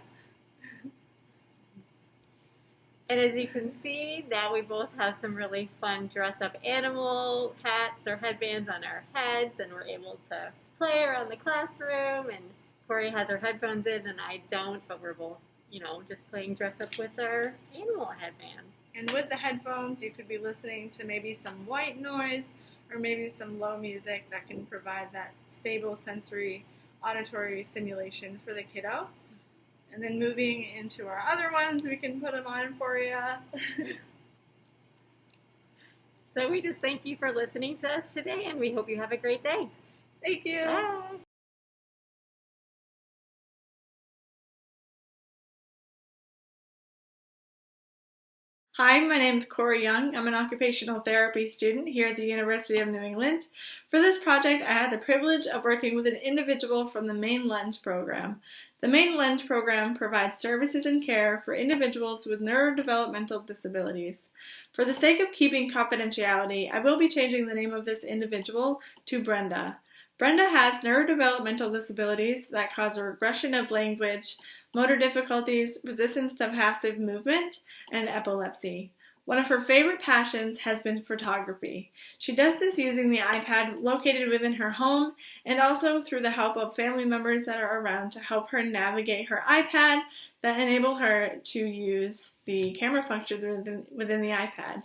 And as you can see, now we both have some really fun dress-up animal hats or headbands on our heads, and we're able to play around the classroom. And Corey has her headphones in, and I don't, but we're both, just playing dress-up with our animal headbands. And with the headphones, you could be listening to maybe some white noise or maybe some low music that can provide that stable sensory auditory stimulation for the kiddo. And then moving into our other ones, we can put them on for you. So we just thank you for listening to us today, and we hope you have a great day. Thank you. Bye. Hi, my name is Corey Young. I'm an occupational therapy student here at the University of New England. For this project, I had the privilege of working with an individual from the Maine Lens program. The Maine Lens program provides services and care for individuals with neurodevelopmental disabilities. For the sake of keeping confidentiality, I will be changing the name of this individual to Brenda. Brenda has neurodevelopmental disabilities that cause a regression of language, motor difficulties, resistance to passive movement, and epilepsy. One of her favorite passions has been photography. She does this using the iPad located within her home and also through the help of family members that are around to help her navigate her iPad that enable her to use the camera function within the iPad.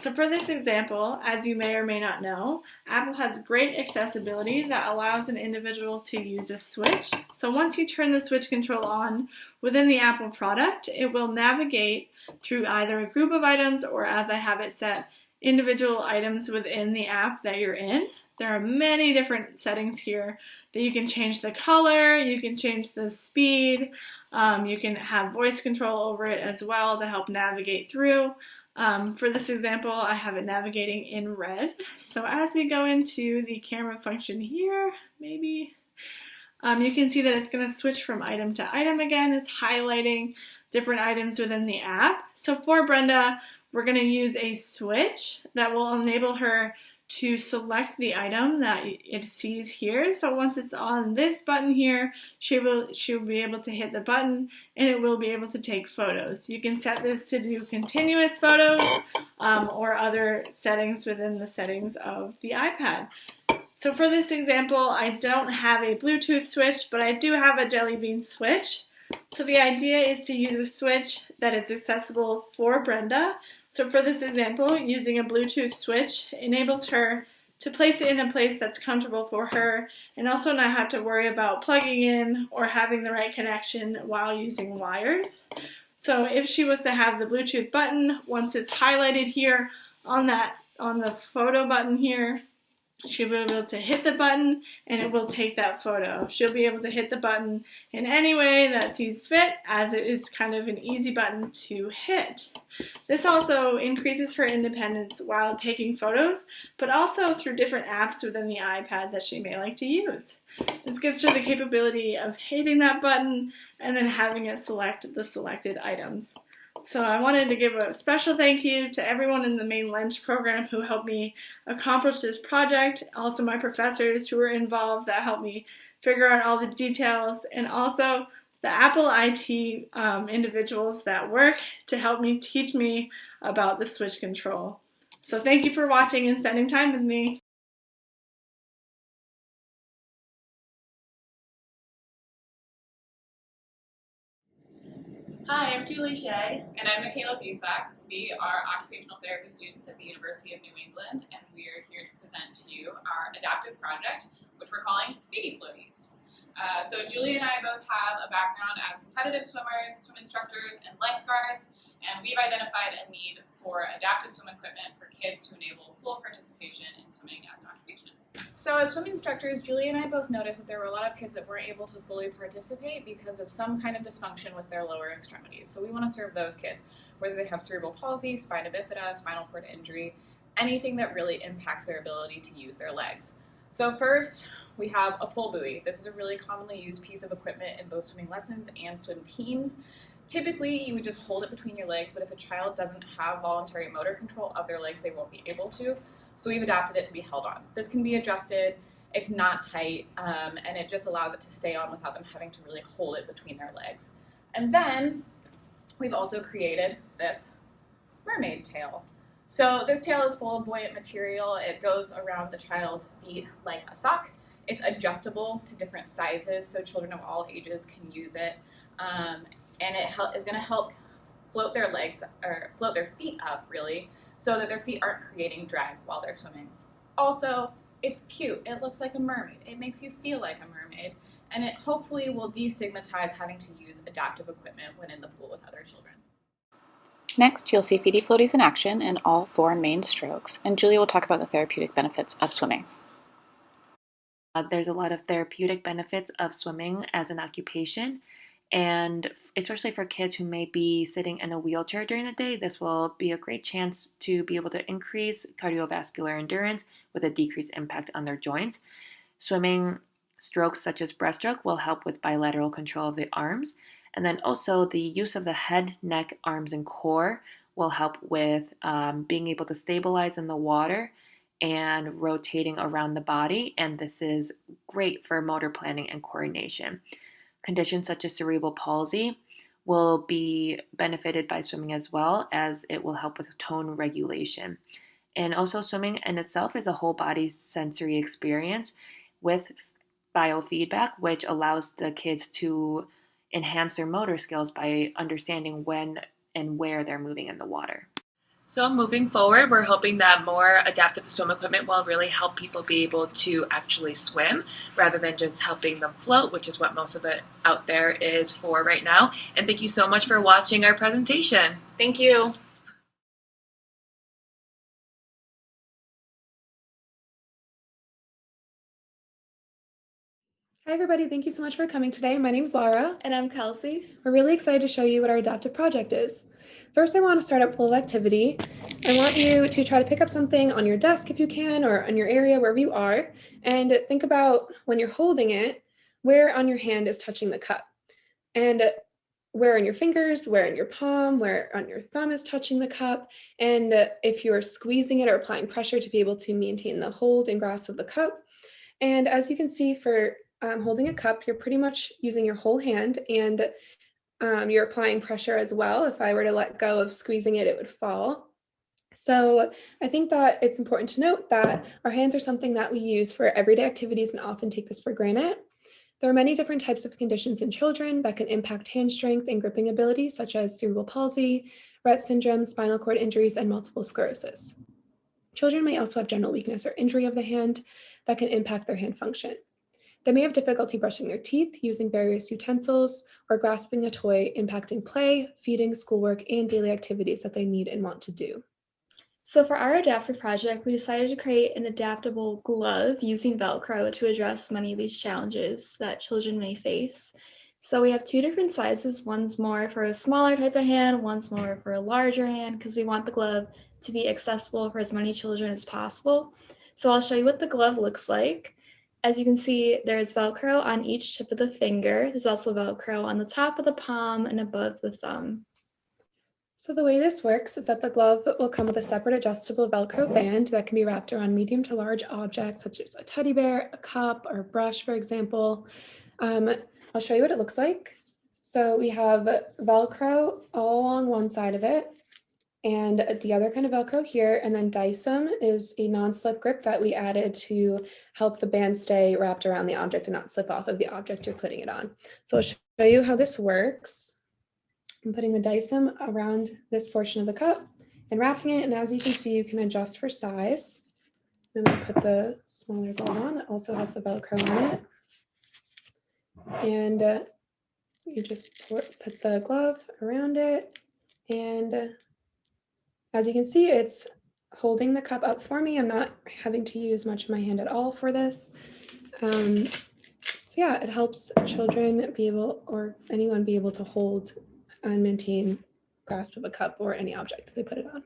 So for this example, as you may or may not know, Apple has great accessibility that allows an individual to use a switch. So once you turn the switch control on within the Apple product, it will navigate through either a group of items or, as I have it set, individual items within the app that you're in. There are many different settings here that you can change the color, you can change the speed, you can have voice control over it as well to help navigate through. For this example, I have it navigating in red. So as we go into the camera function here, maybe, you can see that it's going to switch from item to item again. It's highlighting different items within the app. So for Brenda, we're going to use a switch that will enable her to select the item that it sees here. So once it's on this button here, she'll be able to hit the button and it will be able to take photos. You can set this to do continuous photos or other settings within the settings of the iPad. So for this example, I don't have a Bluetooth switch, but I do have a Jelly Bean switch. So the idea is to use a switch that is accessible for Brenda. So for this example, using a Bluetooth switch enables her to place it in a place that's comfortable for her and also not have to worry about plugging in or having the right connection while using wires. So if she was to have the Bluetooth button, once it's highlighted here on the photo button here, she'll be able to hit the button and it will take that photo. She'll be able to hit the button in any way that sees fit, as it is kind of an easy button to hit. This also increases her independence while taking photos, but also through different apps within the iPad that she may like to use. This gives her the capability of hitting that button and then having it select the selected items. So I wanted to give a special thank you to everyone in the Maine Lunch program who helped me accomplish this project, also my professors who were involved that helped me figure out all the details, and also the Apple IT individuals that work to help me teach me about the switch control. So thank you for watching and spending time with me. Hi, I'm Julie Shea. And I'm Michaela Busak. We are occupational therapy students at the University of New England, and we are here to present to you our adaptive project, which we're calling Feety Floaties. So Julie and I both have a background as competitive swimmers, swim instructors, and lifeguards, and we've identified a need for adaptive swim equipment for kids to enable full participation in swimming as an occupation. So as swim instructors, Julie and I both noticed that there were a lot of kids that weren't able to fully participate because of some kind of dysfunction with their lower extremities. So we want to serve those kids, whether they have cerebral palsy, spina bifida, spinal cord injury, anything that really impacts their ability to use their legs. So first, we have a pull buoy. This is a really commonly used piece of equipment in both swimming lessons and swim teams. Typically, you would just hold it between your legs, but if a child doesn't have voluntary motor control of their legs, they won't be able to. So we've adapted it to be held on. This can be adjusted, it's not tight, and it just allows it to stay on without them having to really hold it between their legs. And then we've also created this mermaid tail. So this tail is full of buoyant material. It goes around the child's feet like a sock. It's adjustable to different sizes, so children of all ages can use it. And it is going to help float their legs, or float their feet up, really, so that their feet aren't creating drag while they're swimming. Also, it's cute. It looks like a mermaid. It makes you feel like a mermaid, and it hopefully will destigmatize having to use adaptive equipment when in the pool with other children. Next, you'll see Feety Floaties in action in all 4 main strokes, and Julia will talk about the therapeutic benefits of swimming. There's a lot of therapeutic benefits of swimming as an occupation, and especially for kids who may be sitting in a wheelchair during the day, this will be a great chance to be able to increase cardiovascular endurance with a decreased impact on their joints. Swimming strokes such as breaststroke will help with bilateral control of the arms, and then also the use of the head, neck, arms, and core will help with being able to stabilize in the water and rotating around the body, and this is great for motor planning and coordination. Conditions such as cerebral palsy will be benefited by swimming as well, as it will help with tone regulation. And also, swimming in itself is a whole body sensory experience with biofeedback, which allows the kids to enhance their motor skills by understanding when and where they're moving in the water. So moving forward, we're hoping that more adaptive swim equipment will really help people be able to actually swim rather than just helping them float, which is what most of it out there is for right now. And thank you so much for watching our presentation. Thank you. Hi everybody, thank you so much for coming today. My name's Laura. And I'm Kelsey. We're really excited to show you what our adaptive project is. First, I want to start out with a little activity. I want you to try to pick up something on your desk if you can, or in your area wherever you are, and think about when you're holding it, where on your hand is touching the cup. And where on your fingers, where in your palm, where on your thumb is touching the cup, and if you're squeezing it or applying pressure to be able to maintain the hold and grasp of the cup. And as you can see, for holding a cup, you're pretty much using your whole hand, and you're applying pressure as well. If I were to let go of squeezing it, it would fall. So I think that it's important to note that our hands are something that we use for everyday activities and often take this for granted. There are many different types of conditions in children that can impact hand strength and gripping ability, such as cerebral palsy, Rett syndrome, spinal cord injuries, and multiple sclerosis. Children may also have general weakness or injury of the hand that can impact their hand function. They may have difficulty brushing their teeth, using various utensils, or grasping a toy, impacting play, feeding, schoolwork, and daily activities that they need and want to do. So for our adaptive project, we decided to create an adaptable glove using Velcro to address many of these challenges that children may face. So we have two different sizes. One's more for a smaller type of hand, one's more for a larger hand, because we want the glove to be accessible for as many children as possible. So I'll show you what the glove looks like. As you can see, there's Velcro on each tip of the finger. There's also Velcro on the top of the palm and above the thumb. So the way this works is that the glove will come with a separate adjustable Velcro band that can be wrapped around medium to large objects such as a teddy bear, a cup, or a brush, for example. I'll show you what it looks like. So we have Velcro all along one side of it, and the other kind of Velcro here, and then Dicem is a non-slip grip that we added to help the band stay wrapped around the object and not slip off of the object you're putting it on. So I'll show you how this works. I'm putting the Dicem around this portion of the cup and wrapping it, and as you can see, you can adjust for size. I'm going to put the smaller glove on that also has the Velcro on it. And you just put the glove around it, and as you can see, it's holding the cup up for me. I'm not having to use much of my hand at all for this. So yeah, it helps children be able, or anyone be able to hold and maintain grasp of a cup or any object that they put it on.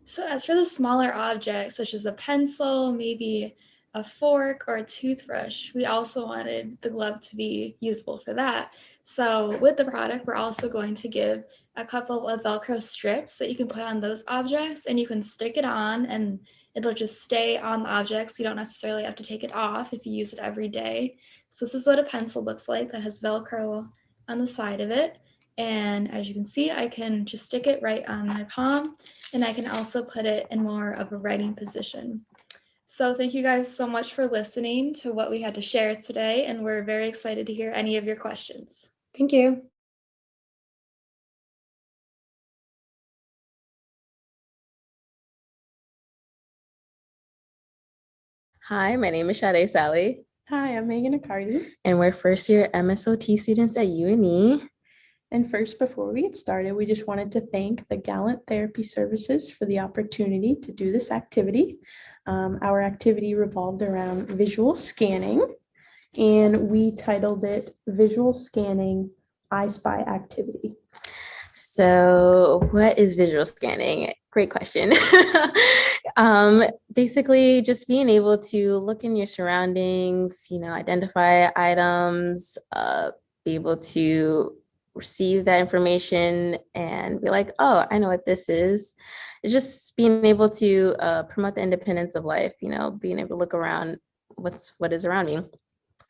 So as for the smaller objects, such as a pencil, maybe a fork or a toothbrush, we also wanted the glove to be usable for that. So with the product, we're also going to give a couple of Velcro strips that you can put on those objects, and you can stick it on and it'll just stay on the objects. You don't necessarily have to take it off if you use it every day. So this is what a pencil looks like that has Velcro on the side of it. And as you can see, I can just stick it right on my palm, and I can also put it in more of a writing position. So thank you guys so much for listening to what we had to share today, and we're very excited to hear any of your questions. Thank you. Hi, my name is Sade Sally. Hi, I'm Megan Accardi. And we're first year MSOT students at UNE. And first, before we get started, we just wanted to thank the Gallant Therapy Services for the opportunity to do this activity. Our activity revolved around visual scanning, and we titled it Visual Scanning I Spy Activity. So what is visual scanning? Great question. Basically, just being able to look in your surroundings, identify items, be able to receive that information and be like, oh, I know what this is. It's just being able to promote the independence of life, being able to look around what is around me.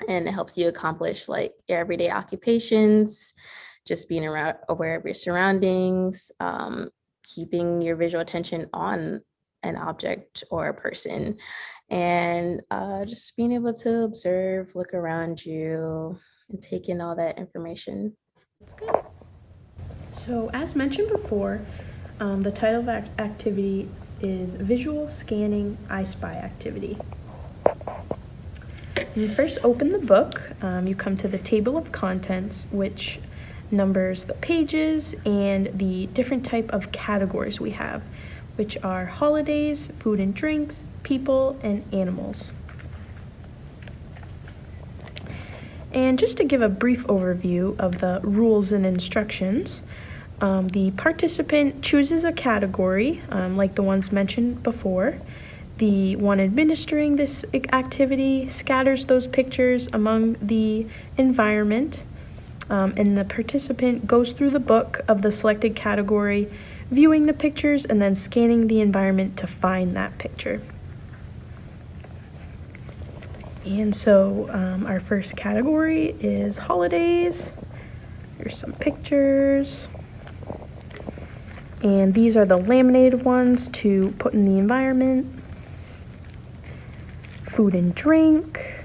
And it helps you accomplish like your everyday occupations, just being aware of your surroundings, keeping your visual attention on an object or a person, and just being able to observe, look around you, and take in all that information. That's good. So as mentioned before, the title of the activity is Visual Scanning I Spy Activity. When you first open the book, you come to the table of contents, which numbers the pages and the different type of categories we have, which are holidays, food and drinks, people, and animals. And just to give a brief overview of the rules and instructions, the participant chooses a category, like the ones mentioned before. The one administering this activity scatters those pictures among the environment, and the participant goes through the book of the selected category, viewing the pictures and then scanning the environment to find that picture. And so our first category is holidays. Here's some pictures. And these are the laminated ones to put in the environment. Food and drink.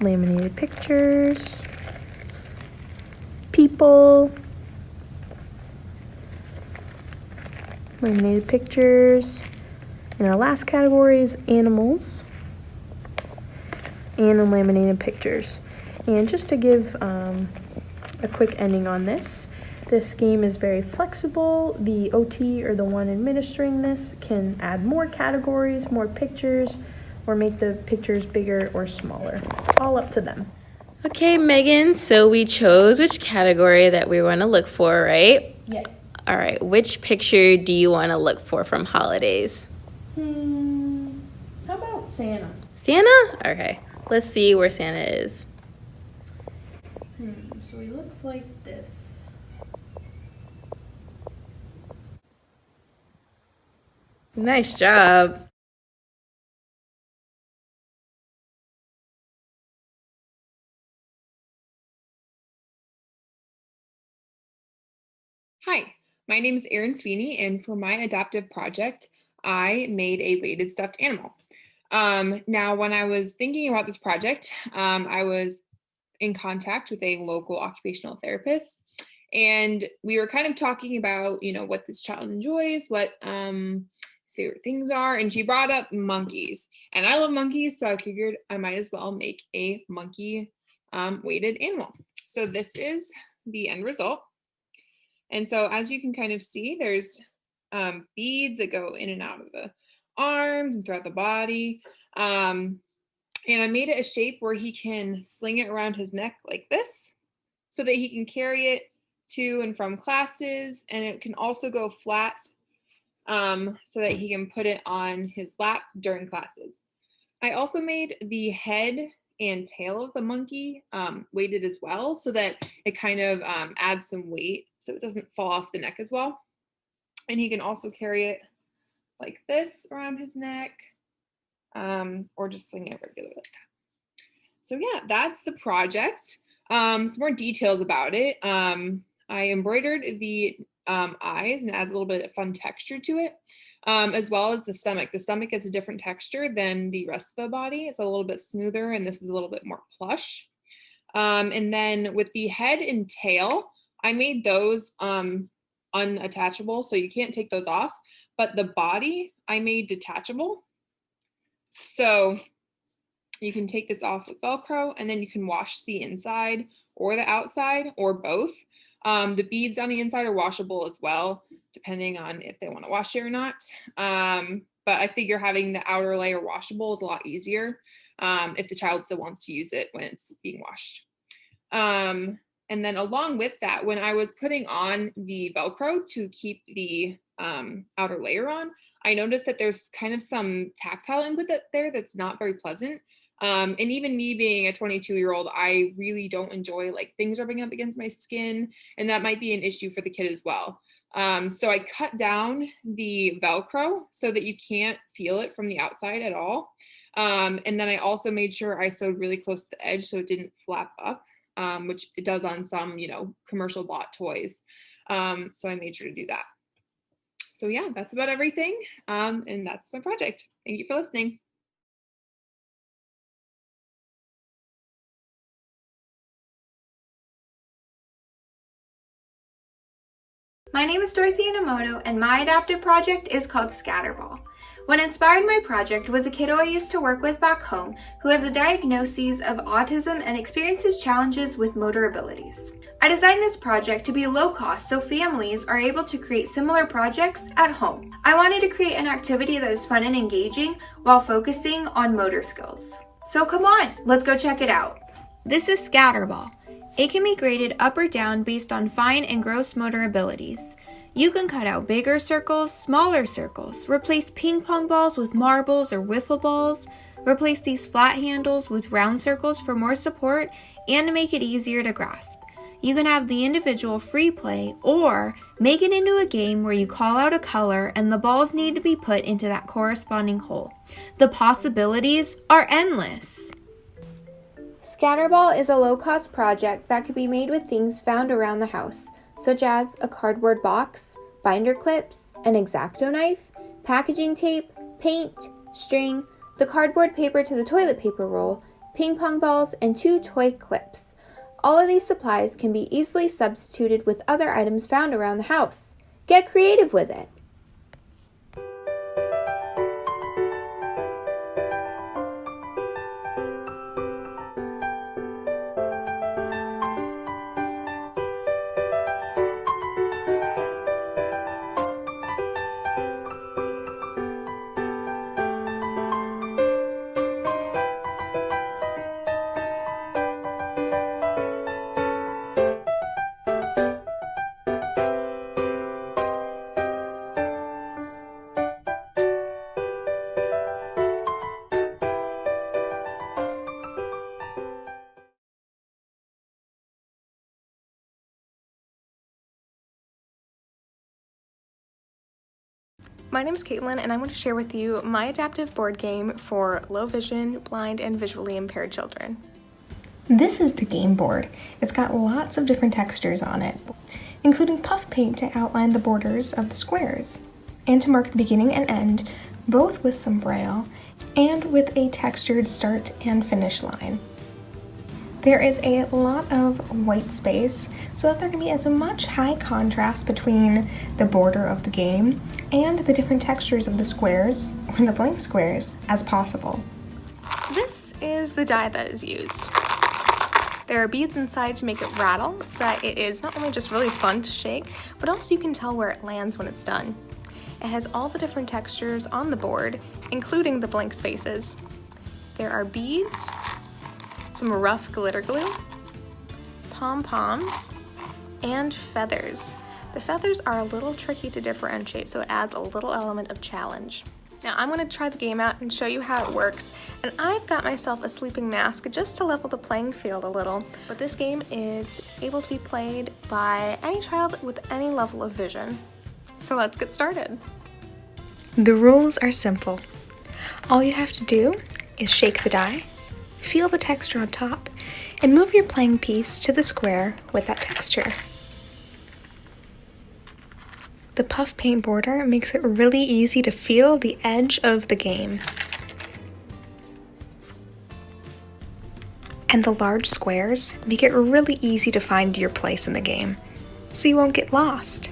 Laminated pictures. People. laminated pictures. And our last category is animals and then laminated pictures. And just to give a quick ending on this game is very flexible. The OT, or the one administering this, can add more categories, more pictures, or make the pictures bigger or smaller. All up to them. Okay, Megan, so we chose which category that we want to look for, right? Yes. All right, which picture do you want to look for from holidays? How about Santa? Santa? Okay, let's see where Santa is. So he looks like this. Nice job. Hi, my name is Erin Sweeney, and for my adaptive project, I made a weighted stuffed animal. Now, when I was thinking about this project, I was in contact with a local occupational therapist, and we were kind of talking about, what this child enjoys, what his favorite things are, and she brought up monkeys. And I love monkeys, so I figured I might as well make a monkey weighted animal. So this is the end result. And so as you can kind of see, there's beads that go in and out of the arms and throughout the body. And I made it a shape where he can sling it around his neck like this so that he can carry it to and from classes. And it can also go flat so that he can put it on his lap during classes. I also made the head and tail of the monkey weighted as well, so that it kind of adds some weight so it doesn't fall off the neck as well. And he can also carry it like this around his neck, or just sling it regularly like that. So yeah, that's the project. Some more details about it. I embroidered the eyes, and it adds a little bit of fun texture to it, as well as the stomach. The stomach is a different texture than the rest of the body. It's a little bit smoother, and this is a little bit more plush. And then with the head and tail, I made those unattachable, so you can't take those off. But the body, I made detachable. So you can take this off with Velcro, and then you can wash the inside or the outside, or both. The beads on the inside are washable as well, depending on if they want to wash it or not. But I figure having the outer layer washable is a lot easier if the child still wants to use it when it's being washed. And then along with that, when I was putting on the Velcro to keep the outer layer on, I noticed that there's kind of some tactile input there that's not very pleasant. And even me being a 22-year-old, I really don't enjoy like things rubbing up against my skin, and that might be an issue for the kid as well. So I cut down the Velcro so that you can't feel it from the outside at all. And then I also made sure I sewed really close to the edge so it didn't flap up, which it does on some, commercial bought toys. So I made sure to do that. So yeah, that's about everything. And that's my project. Thank you for listening. My name is Dorothy Inamoto, and my adaptive project is called Scatterball. What inspired my project was a kiddo I used to work with back home who has a diagnosis of autism and experiences challenges with motor abilities. I designed this project to be low cost so families are able to create similar projects at home. I wanted to create an activity that is fun and engaging while focusing on motor skills. So come on, let's go check it out. This is Scatterball. It can be graded up or down based on fine and gross motor abilities. You can cut out bigger circles, smaller circles, replace ping pong balls with marbles or wiffle balls, replace these flat handles with round circles for more support and to make it easier to grasp. You can have the individual free play or make it into a game where you call out a color and the balls need to be put into that corresponding hole. The possibilities are endless. Scatterball is a low-cost project that could be made with things found around the house, such as a cardboard box, binder clips, an X-Acto knife, packaging tape, paint, string, the cardboard paper to the toilet paper roll, ping pong balls, and 2 toy clips. All of these supplies can be easily substituted with other items found around the house. Get creative with it! My name is Caitlin, and I'm going to share with you my adaptive board game for low vision, blind, and visually impaired children. This is the game board. It's got lots of different textures on it, including puff paint to outline the borders of the squares, and to mark the beginning and end, both with some braille, and with a textured start and finish line. There is a lot of white space so that there can be as much high contrast between the border of the game and the different textures of the squares, or the blank squares, as possible. This is the die that is used. There are beads inside to make it rattle so that it is not only just really fun to shake, but also you can tell where it lands when it's done. It has all the different textures on the board, including the blank spaces. There are beads, some rough glitter glue, pom-poms, and feathers. The feathers are a little tricky to differentiate, so it adds a little element of challenge. Now I'm going to try the game out and show you how it works, and I've got myself a sleeping mask just to level the playing field a little, but this game is able to be played by any child with any level of vision. So let's get started. The rules are simple. All you have to do is shake the die, feel the texture on top, and move your playing piece to the square with that texture. The puff paint border makes it really easy to feel the edge of the game. And the large squares make it really easy to find your place in the game, so you won't get lost.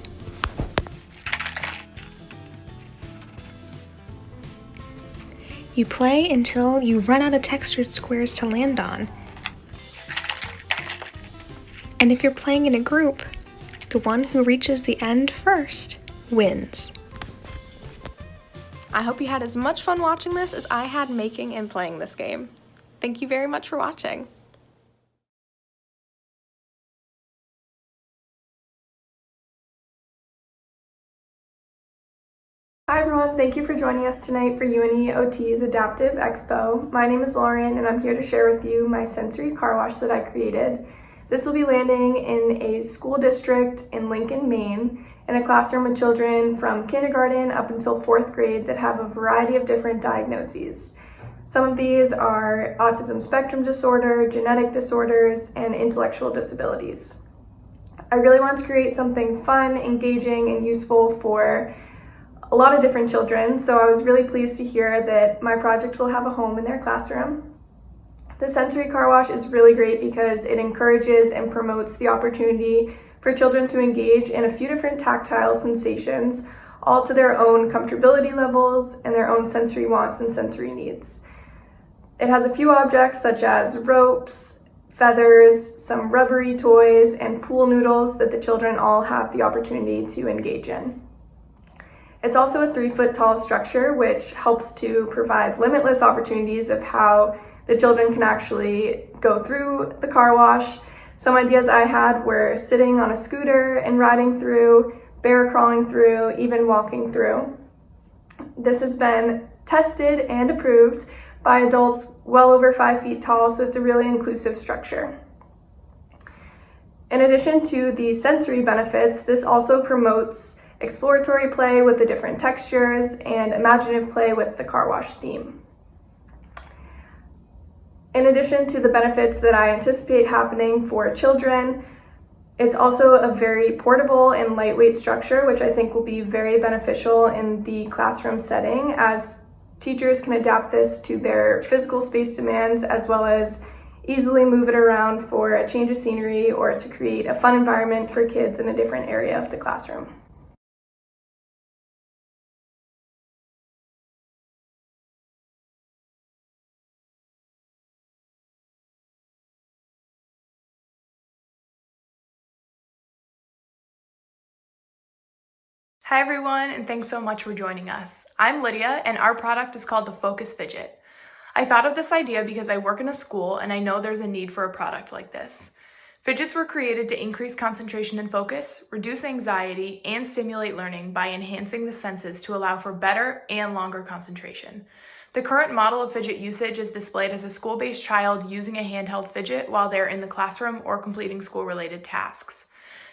You play until you run out of textured squares to land on. And if you're playing in a group, the one who reaches the end first wins. I hope you had as much fun watching this as I had making and playing this game. Thank you very much for watching. Hi everyone, thank you for joining us tonight for UNE OT's Adaptive Expo. My name is Lauren and I'm here to share with you my sensory car wash that I created. This will be landing in a school district in Lincoln, Maine, in a classroom with children from kindergarten up until 4th grade that have a variety of different diagnoses. Some of these are autism spectrum disorder, genetic disorders, and intellectual disabilities. I really wanted to create something fun, engaging, and useful for a lot of different children, so I was really pleased to hear that my project will have a home in their classroom. The sensory car wash is really great because it encourages and promotes the opportunity for children to engage in a few different tactile sensations, all to their own comfortability levels and their own sensory wants and sensory needs. It has a few objects such as ropes, feathers, some rubbery toys, and pool noodles that the children all have the opportunity to engage in. It's also a 3-foot tall structure, which helps to provide limitless opportunities of how the children can actually go through the car wash. Some ideas I had were sitting on a scooter and riding through, bear crawling through, even walking through. This has been tested and approved by adults well over 5 feet tall, so it's a really inclusive structure. In addition to the sensory benefits, this also promotes exploratory play with the different textures and imaginative play with the car wash theme. In addition to the benefits that I anticipate happening for children, it's also a very portable and lightweight structure, which I think will be very beneficial in the classroom setting, as teachers can adapt this to their physical space demands, as well as easily move it around for a change of scenery or to create a fun environment for kids in a different area of the classroom. Hi everyone, and thanks so much for joining us. I'm Lydia, and our product is called the Focus Fidget. I thought of this idea because I work in a school and I know there's a need for a product like this. Fidgets were created to increase concentration and focus, reduce anxiety, and stimulate learning by enhancing the senses to allow for better and longer concentration. The current model of fidget usage is displayed as a school-based child using a handheld fidget while they're in the classroom or completing school-related tasks.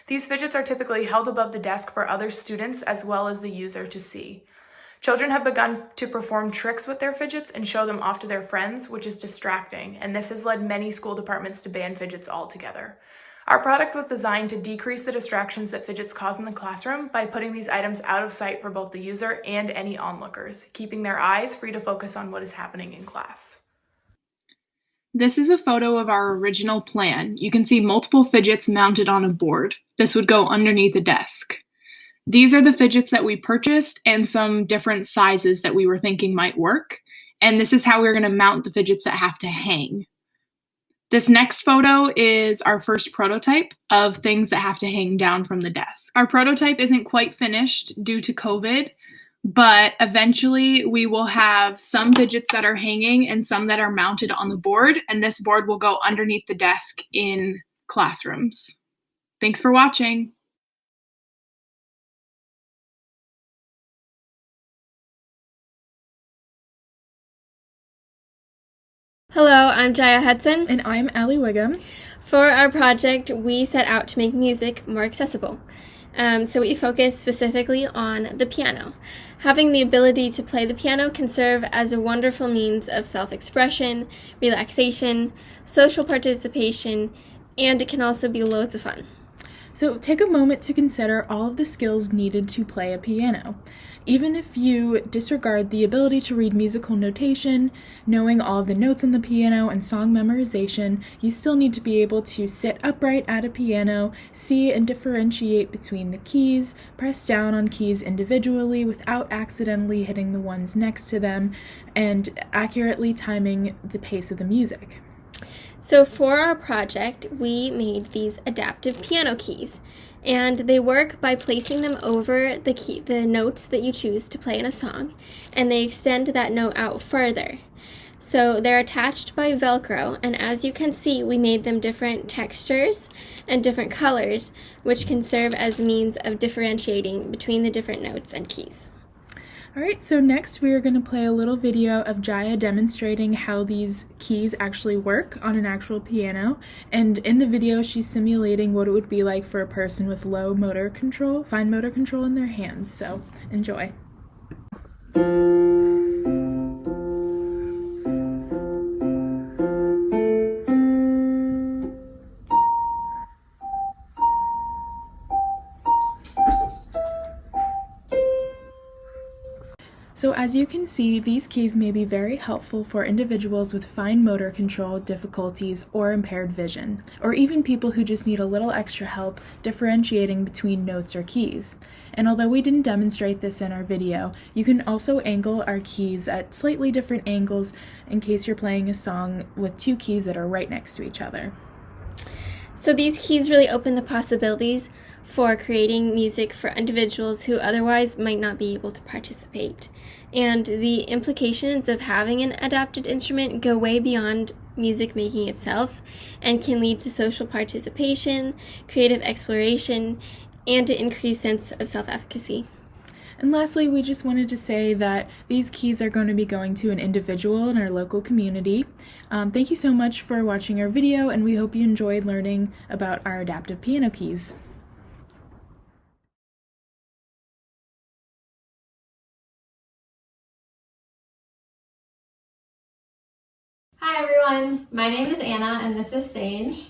These fidgets are typically held above the desk for other students as well as the user to see. Children have begun to perform tricks with their fidgets and show them off to their friends, which is distracting, and this has led many school departments to ban fidgets altogether. Our product was designed to decrease the distractions that fidgets cause in the classroom by putting these items out of sight for both the user and any onlookers, keeping their eyes free to focus on what is happening in class. This is a photo of our original plan. You can see multiple fidgets mounted on a board. This would go underneath a desk. These are the fidgets that we purchased and some different sizes that we were thinking might work. And this is how we're going to mount the fidgets that have to hang. This next photo is our first prototype of things that have to hang down from the desk. Our prototype isn't quite finished due to COVID, but eventually we will have some fidgets that are hanging and some that are mounted on the board, and this board will go underneath the desk in classrooms. Thanks for watching. Hello, I'm Jaya Hudson. And I'm Allie Wiggum. For our project, we set out to make music more accessible. So we focus specifically on the piano. Having the ability to play the piano can serve as a wonderful means of self-expression, relaxation, social participation, and it can also be loads of fun. So take a moment to consider all of the skills needed to play a piano. Even if you disregard the ability to read musical notation, knowing all of the notes on the piano, and song memorization, you still need to be able to sit upright at a piano, see and differentiate between the keys, press down on keys individually without accidentally hitting the ones next to them, and accurately timing the pace of the music. So for our project, we made these adaptive piano keys, and they work by placing them over the notes that you choose to play in a song, and they extend that note out further. So they're attached by Velcro, and as you can see, we made them different textures and different colors, which can serve as means of differentiating between the different notes and keys. Alright, so next we are going to play a little video of Jaya demonstrating how these keys actually work on an actual piano, and in the video she's simulating what it would be like for a person with low motor control, fine motor control in their hands, so enjoy. So as you can see, these keys may be very helpful for individuals with fine motor control difficulties or impaired vision, or even people who just need a little extra help differentiating between notes or keys. And although we didn't demonstrate this in our video, you can also angle our keys at slightly different angles in case you're playing a song with two keys that are right next to each other. So these keys really open the possibilities for creating music for individuals who otherwise might not be able to participate. And the implications of having an adapted instrument go way beyond music making itself and can lead to social participation, creative exploration, and an increased sense of self-efficacy. And lastly, we just wanted to say that these keys are going to be going to an individual in our local community. Thank you so much for watching our video, and we hope you enjoyed learning about our adaptive piano keys. Hi everyone, my name is Anna and this is Sage.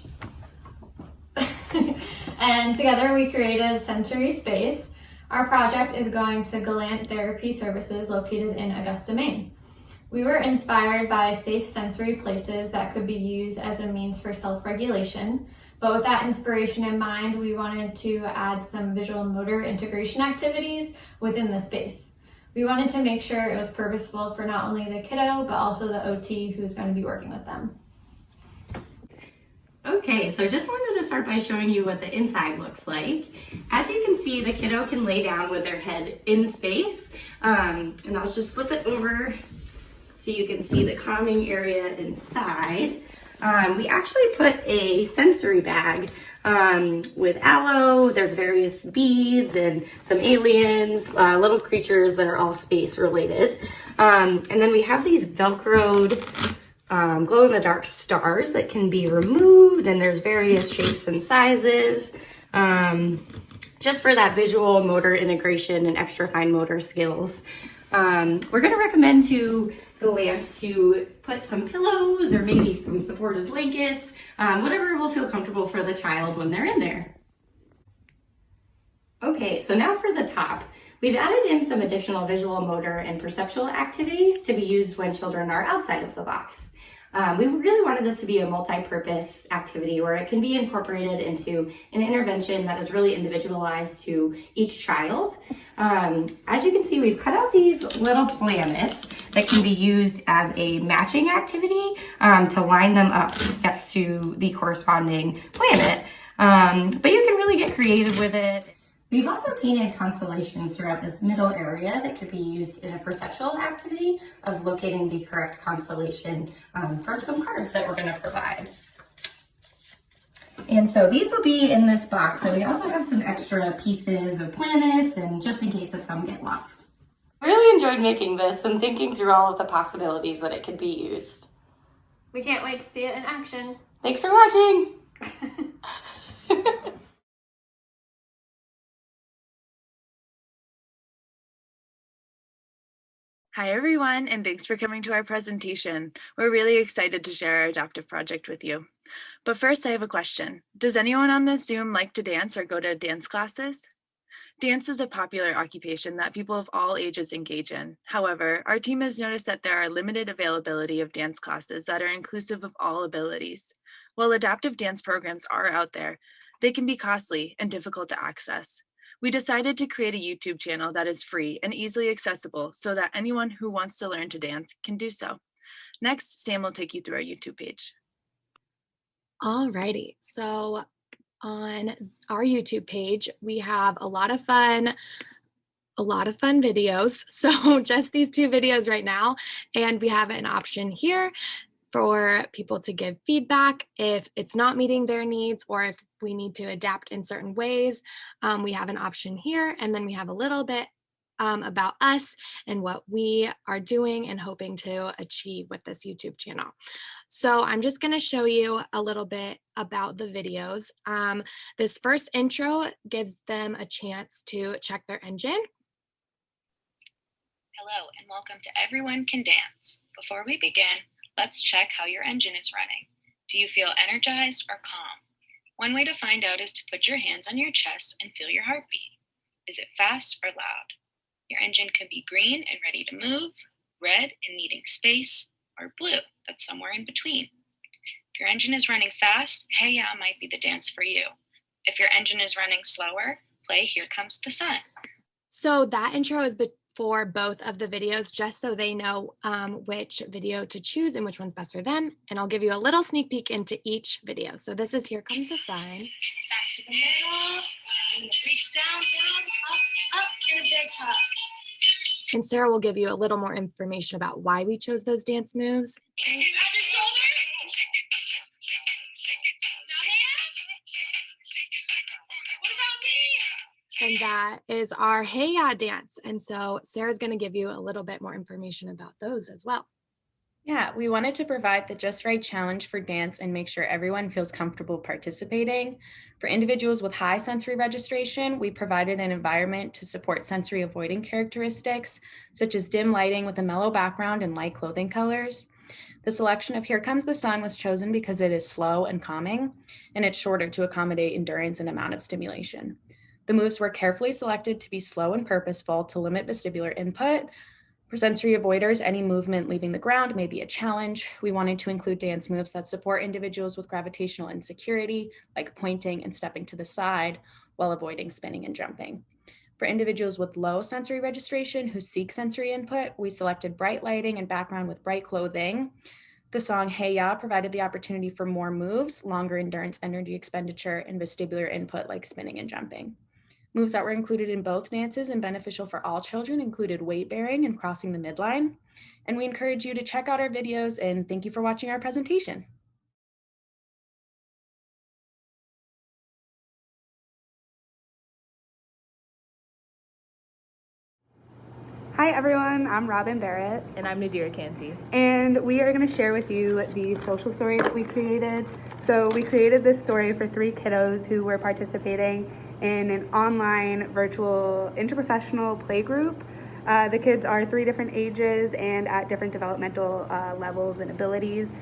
And together we created Sensory Space. Our project is going to Gallant Therapy Services located in Augusta, Maine. We were inspired by safe sensory places that could be used as a means for self-regulation, but with that inspiration in mind, we wanted to add some visual motor integration activities within the space. We wanted to make sure it was purposeful for not only the kiddo, but also the OT who's going to be working with them. Okay, so just wanted to start by showing you what the inside looks like. As you can see, the kiddo can lay down with their head in space. And I'll just flip it over so you can see the calming area inside. We actually put a sensory bag with aloe. There's various beads and some aliens, little creatures that are all space related. And then we have these Velcroed glow-in-the-dark stars that can be removed, and there's various shapes and sizes, just for that visual motor integration and extra fine motor skills. We're going to recommend to the Lance to put some pillows or maybe some supported blankets, whatever will feel comfortable for the child when they're in there. Okay, so now for the top. We've added in some additional visual, motor, and perceptual activities to be used when children are outside of the box. We really wanted this to be a multi-purpose activity where it can be incorporated into an intervention that is really individualized to each child. As you can see, we've cut out these little planets that can be used as a matching activity to line them up next to the corresponding planet. But you can really get creative with it. We've also painted constellations throughout this middle area that could be used in a perceptual activity of locating the correct constellation from some cards that we're going to provide. And so these will be in this box, and we also have some extra pieces of planets, and just in case if some get lost. Really enjoyed making this and thinking through all of the possibilities that it could be used. We can't wait to see it in action. Thanks for watching! Hi everyone, and thanks for coming to our presentation. We're really excited to share our adoptive project with you. But first I have a question. Does anyone on this Zoom like to dance or go to dance classes? Dance is a popular occupation that people of all ages engage in. However, our team has noticed that there are limited availability of dance classes that are inclusive of all abilities. While adaptive dance programs are out there, they can be costly and difficult to access. We decided to create a YouTube channel that is free and easily accessible so that anyone who wants to learn to dance can do so. Next, Sam will take you through our YouTube page. Alrighty, so on our YouTube page, we have a lot of fun videos. So just these 2 videos right now, and we have an option here for people to give feedback if it's not meeting their needs or if we need to adapt in certain ways. We have an option here, and then we have a little bit about us and what we are doing and hoping to achieve with this YouTube channel. So I'm just going to show you a little bit about the videos. This first intro gives them a chance to check their engine. Hello and welcome to Everyone Can Dance. Before we begin, let's check how your engine is running. Do you feel energized or calm? One way to find out is to put your hands on your chest and feel your heartbeat. Is it fast or loud? Your engine could be green and ready to move, red and needing space, or blue that's somewhere in between. If your engine is running fast, Hey Ya might be the dance for you. If your engine is running slower, play Here Comes the Sun. So that intro is for both of the videos, just so they know which video to choose and which one's best for them. And I'll give you a little sneak peek into each video. So this is Here Comes the Sun. Back to the middle, and reach down, up, and a big hop. And Sarah will give you a little more information about why we chose those dance moves. You have your shoulders. Now hands. What about knees? And that is our Hey Ya dance. And so Sarah's going to give you a little bit more information about those as well. Yeah, we wanted to provide the just right challenge for dance and make sure everyone feels comfortable participating. For individuals with high sensory registration, we provided an environment to support sensory avoiding characteristics, such as dim lighting with a mellow background and light clothing colors. The selection of Here Comes the Sun was chosen because it is slow and calming, and it's shorter to accommodate endurance and amount of stimulation. The moves were carefully selected to be slow and purposeful to limit vestibular input. For sensory avoiders, any movement leaving the ground may be a challenge. We wanted to include dance moves that support individuals with gravitational insecurity, like pointing and stepping to the side while avoiding spinning and jumping. For individuals with low sensory registration who seek sensory input, we selected bright lighting and background with bright clothing. The song Hey Ya provided the opportunity for more moves, longer endurance energy expenditure, and vestibular input like spinning and jumping. Moves that were included in both dances and beneficial for all children included weight bearing and crossing the midline. And we encourage you to check out our videos, and thank you for watching our presentation. Hi everyone, I'm Robin Barrett. And I'm Nadira Canty. And we are going to share with you the social story that we created. So we created this story for 3 kiddos who were participating in an online virtual interprofessional play group. The kids are 3 different ages and at different developmental levels and abilities.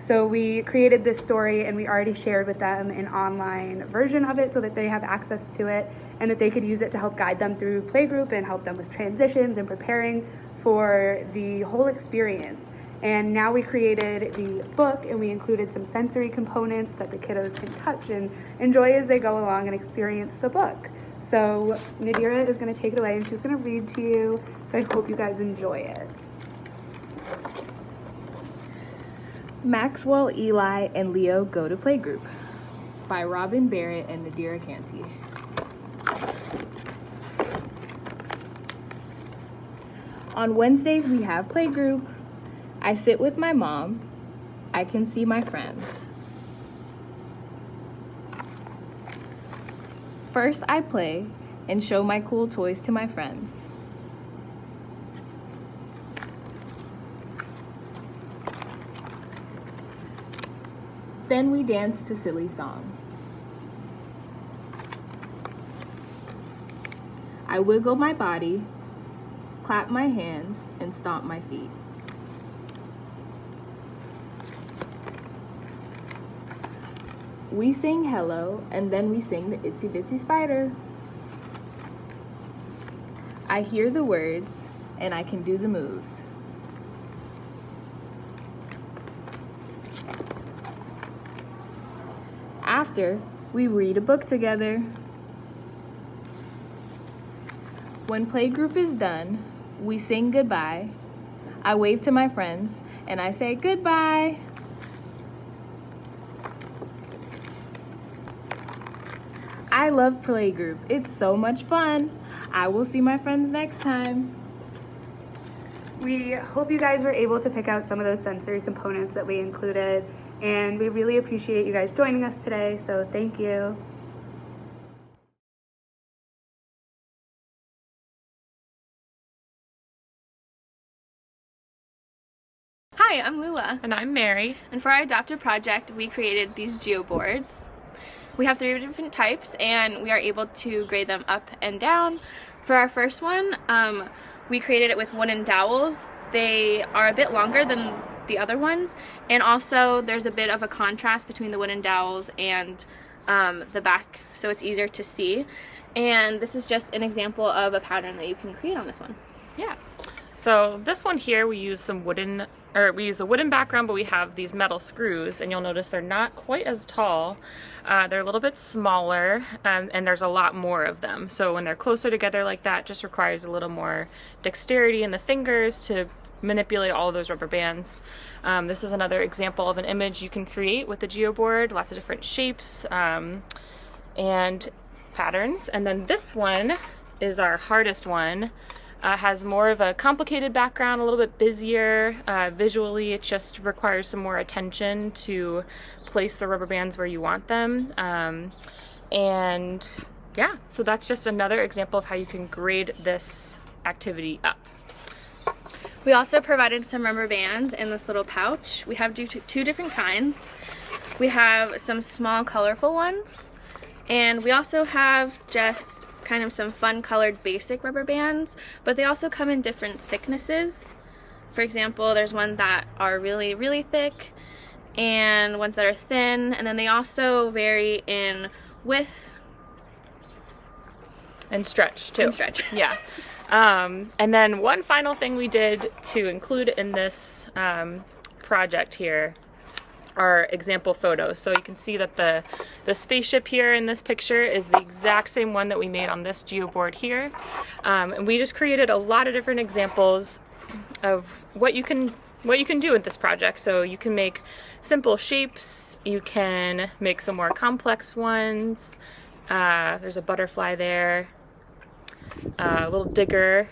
So we created this story and we already shared with them an online version of it so that they have access to it and that they could use it to help guide them through playgroup and help them with transitions and preparing for the whole experience. And now we created the book and we included some sensory components that the kiddos can touch and enjoy as they go along and experience the book. So Nadira is going to take it away and she's going to read to you. So I hope you guys enjoy it. Maxwell, Eli, and Leo Go to Playgroup by Robin Barrett and Nadira Canty. On Wednesdays we have playgroup. I sit with my mom. I can see my friends. First I play and show my cool toys to my friends. Then we dance to silly songs. I wiggle my body, clap my hands, and stomp my feet. We sing hello, and then we sing the Itsy Bitsy Spider. I hear the words, and I can do the moves. After, we read a book together. When playgroup is done, we sing goodbye. I wave to my friends, and I say goodbye. I love playgroup. It's so much fun. I will see my friends next time. We hope you guys were able to pick out some of those sensory components that we included, and we really appreciate you guys joining us today, so thank you. Hi, I'm Lula. And I'm Mary. And for our adopted project, we created these geoboards. We have 3 different types, and we are able to grade them up and down. For our first one, we created it with wooden dowels. They are a bit longer than the other ones, and also there's a bit of a contrast between the wooden dowels and the back, so it's easier to see. And this is just an example of a pattern that you can create on this one. Yeah. So this one here, we use the wooden background, but we have these metal screws, and you'll notice they're not quite as tall. They're a little bit smaller, and there's a lot more of them. So when they're closer together like that, just requires a little more dexterity in the fingers to manipulate all of those rubber bands. This is another example of an image you can create with the geoboard, lots of different shapes and patterns. And then this one is our hardest one. Has more of a complicated background, a little bit busier. Visually, it just requires some more attention to place the rubber bands where you want them. And yeah, so that's just another example of how you can grade this activity up. We also provided some rubber bands in this little pouch. We have 2 different kinds. We have some small colorful ones, and we also have just kind of some fun colored basic rubber bands, but they also come in different thicknesses. For example, there's ones that are really, really thick and ones that are thin, and then they also vary in width and stretch too. And stretch. Yeah. And then one final thing we did to include in this project here are example photos. So you can see that the spaceship here in this picture is the exact same one that we made on this geoboard here. And we just created a lot of different examples of what you can do with this project. So you can make simple shapes, you can make some more complex ones. There's a butterfly there, a little digger,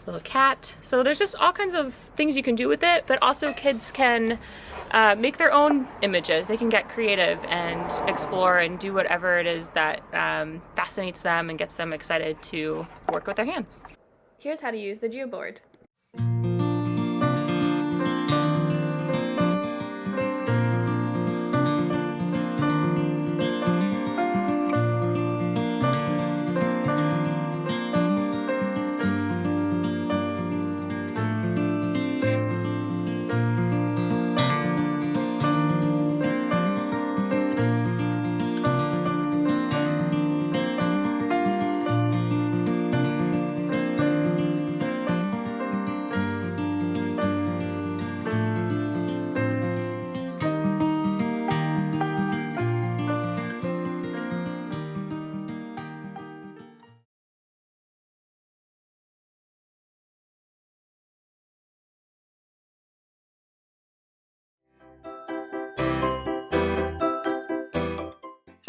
little cat. So there's just all kinds of things you can do with it, but also kids can make their own images. They can get creative and explore and do whatever it is that fascinates them and gets them excited to work with their hands. Here's how to use the geoboard.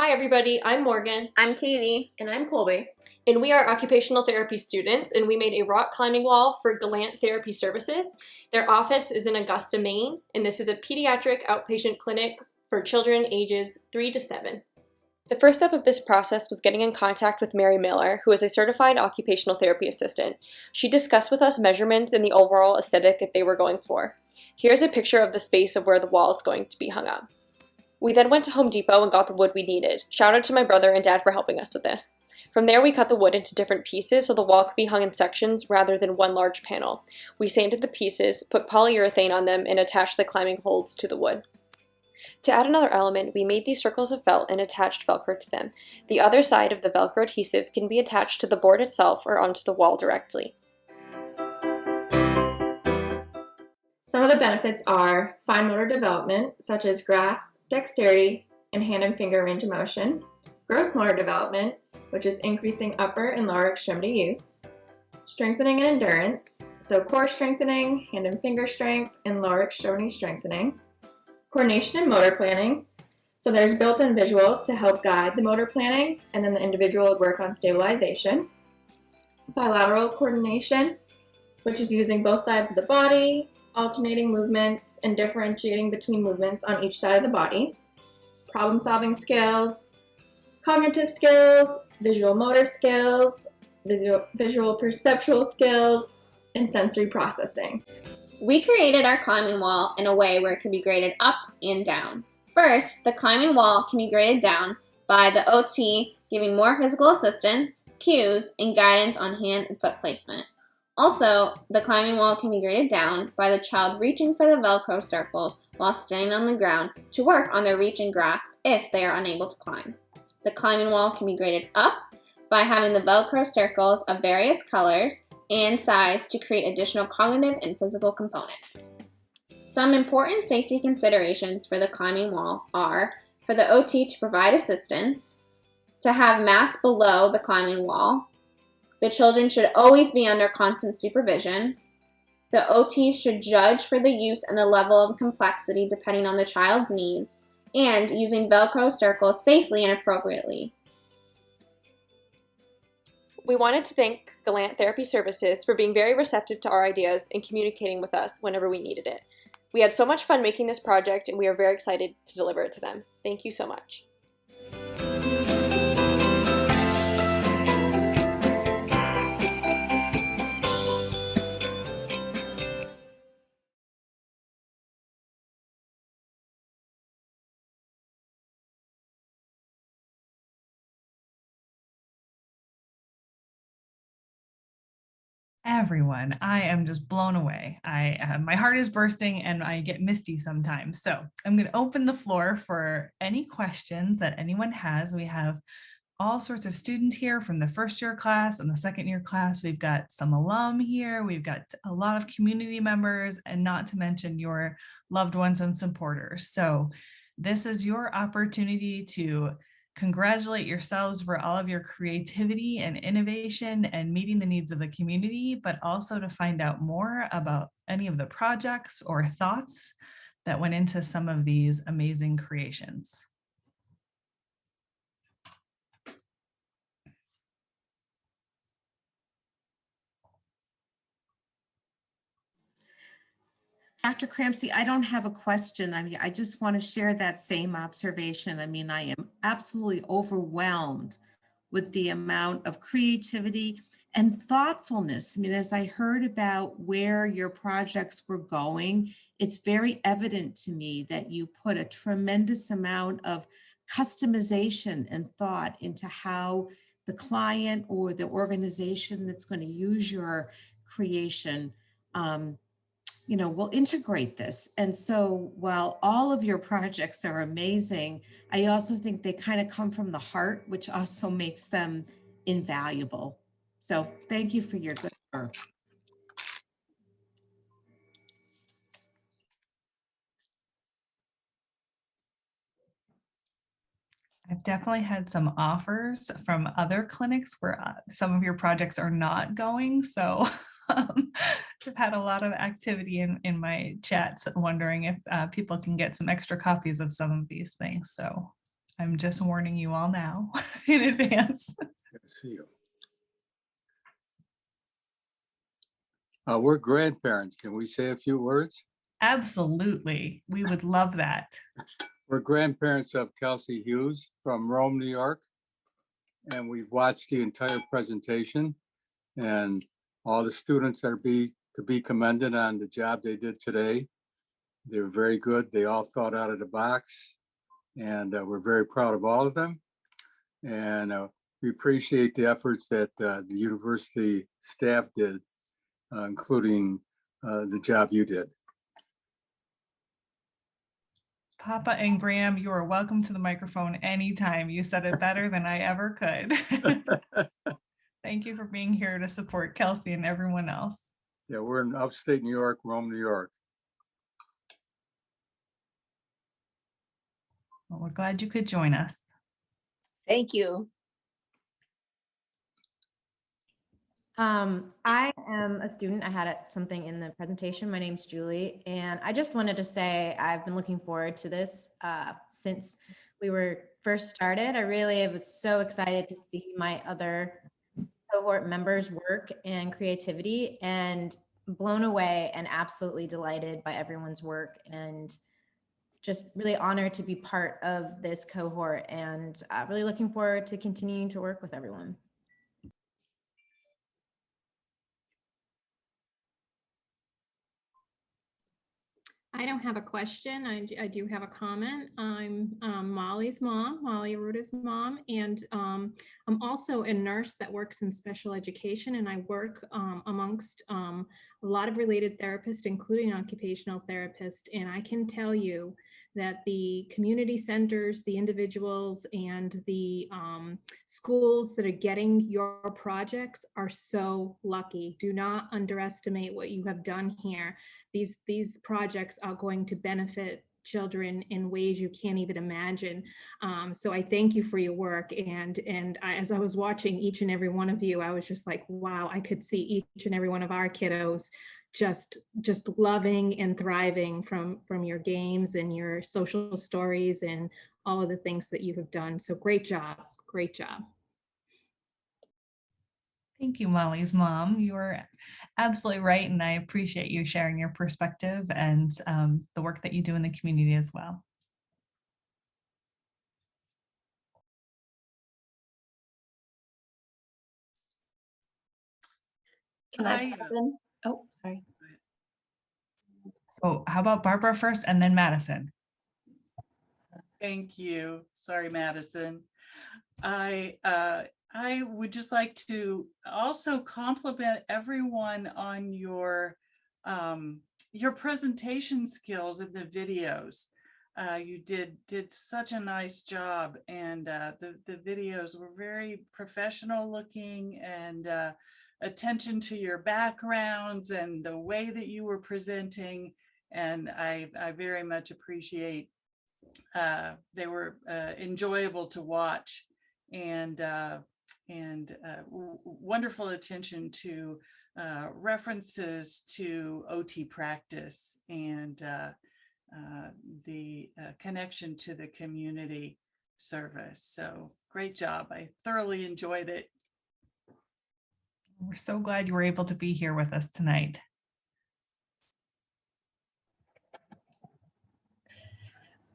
Hi everybody, I'm Morgan. I'm Katie. And I'm Colby. And we are occupational therapy students, and we made a rock climbing wall for Galant Therapy Services. Their office is in Augusta, Maine, and this is a pediatric outpatient clinic for children ages 3 to 7. The first step of this process was getting in contact with Mary Miller, who is a certified occupational therapy assistant. She discussed with us measurements and the overall aesthetic that they were going for. Here's a picture of the space of where the wall is going to be hung up. We then went to Home Depot and got the wood we needed. Shout out to my brother and dad for helping us with this. From there, we cut the wood into different pieces so the wall could be hung in sections rather than one large panel. We sanded the pieces, put polyurethane on them, and attached the climbing holds to the wood. To add another element, we made these circles of felt and attached Velcro to them. The other side of the Velcro adhesive can be attached to the board itself or onto the wall directly. Some of the benefits are fine motor development, such as grasp, dexterity, and hand and finger range of motion. Gross motor development, which is increasing upper and lower extremity use. Strengthening and endurance, so core strengthening, hand and finger strength, and lower extremity strengthening. Coordination and motor planning, so there's built-in visuals to help guide the motor planning, and then the individual would work on stabilization. Bilateral coordination, which is using both sides of the body, alternating movements, and differentiating between movements on each side of the body. Problem-solving skills, cognitive skills, visual motor skills, visual perceptual skills, and sensory processing. We created our climbing wall in a way where it can be graded up and down. First, the climbing wall can be graded down by the OT giving more physical assistance, cues, and guidance on hand and foot placement. Also, the climbing wall can be graded down by the child reaching for the Velcro circles while standing on the ground to work on their reach and grasp if they are unable to climb. The climbing wall can be graded up by having the Velcro circles of various colors and size to create additional cognitive and physical components. Some important safety considerations for the climbing wall are for the OT to provide assistance, to have mats below the climbing wall. The children should always be under constant supervision. The OT should judge for the use and the level of complexity depending on the child's needs, and using Velcro circles safely and appropriately. We wanted to thank Galant Therapy Services for being very receptive to our ideas and communicating with us whenever we needed it. We had so much fun making this project, and we are very excited to deliver it to them. Thank you so much. Everyone, I am just blown away. My heart is bursting and I get misty sometimes. So I'm going to open the floor for any questions that anyone has. We have all sorts of students here from the first year class and the second year class. We've got some alum here. We've got a lot of community members, and not to mention your loved ones and supporters. So this is your opportunity to congratulate yourselves for all of your creativity and innovation and meeting the needs of the community, but also to find out more about any of the projects or thoughts that went into some of these amazing creations. Dr. Cramsey, I don't have a question. I mean, I just want to share that same observation. I mean, I am absolutely overwhelmed with the amount of creativity and thoughtfulness. I mean, as I heard about where your projects were going, it's very evident to me that you put a tremendous amount of customization and thought into how the client or the organization that's going to use your creation will integrate this. And so while all of your projects are amazing, I also think they kind of come from the heart, which also makes them invaluable. So thank you for your good work. I've definitely had some offers from other clinics where some of your projects are not going. So I've had a lot of activity in my chats wondering if people can get some extra copies of some of these things. So I'm just warning you all now in advance. Good to see you. We're grandparents. Can we say a few words? Absolutely. We would love that. We're grandparents of Kelsey Hughes from Rome, New York. And we've watched the entire presentation, and all the students are to be commended on the job they did today. They were very good. They all thought out of the box, and we're very proud of all of them. And we appreciate the efforts that the university staff did, including the job you did. Papa and Graham, you are welcome to the microphone anytime. You said it better than I ever could. Thank you for being here to support Kelsey and everyone else. Yeah, we're in upstate New York, Rome, New York. Well, we're glad you could join us. Thank you. I am a student. I had something in the presentation. My name's Julie, and I just wanted to say I've been looking forward to this since we were first started. I really was so excited to see my other cohort members' work and creativity, and blown away and absolutely delighted by everyone's work, and just really honored to be part of this cohort, and really looking forward to continuing to work with everyone. I don't have a question. I do have a comment. I'm Molly's mom, Molly Aruta's mom, and I'm also a nurse that works in special education, and I work amongst a lot of related therapists, including occupational therapists, and I can tell you that the community centers, the individuals, and the schools that are getting your projects are so lucky. Do not underestimate what you have done here. These projects are going to benefit children in ways you can't even imagine. So I thank you for your work. And as I was watching each and every one of you, I was just like, wow, I could see each and every one of our kiddos just loving and thriving from your games and your social stories and all of the things that you have done. So great job. Great job. Thank you, Molly's mom. You are absolutely right, and I appreciate you sharing your perspective and the work that you do in the community as well. Can I? Oh, sorry. So how about Barbara first and then Madison? Thank you. Sorry, Madison. I would just like to also compliment everyone on your presentation skills in the videos. You did such a nice job, and the videos were very professional looking, and attention to your backgrounds and the way that you were presenting, and I very much appreciate. They were enjoyable to watch, and wonderful attention to references to OT practice and the connection to the community service. So great job. I thoroughly enjoyed it. We're so glad you were able to be here with us tonight.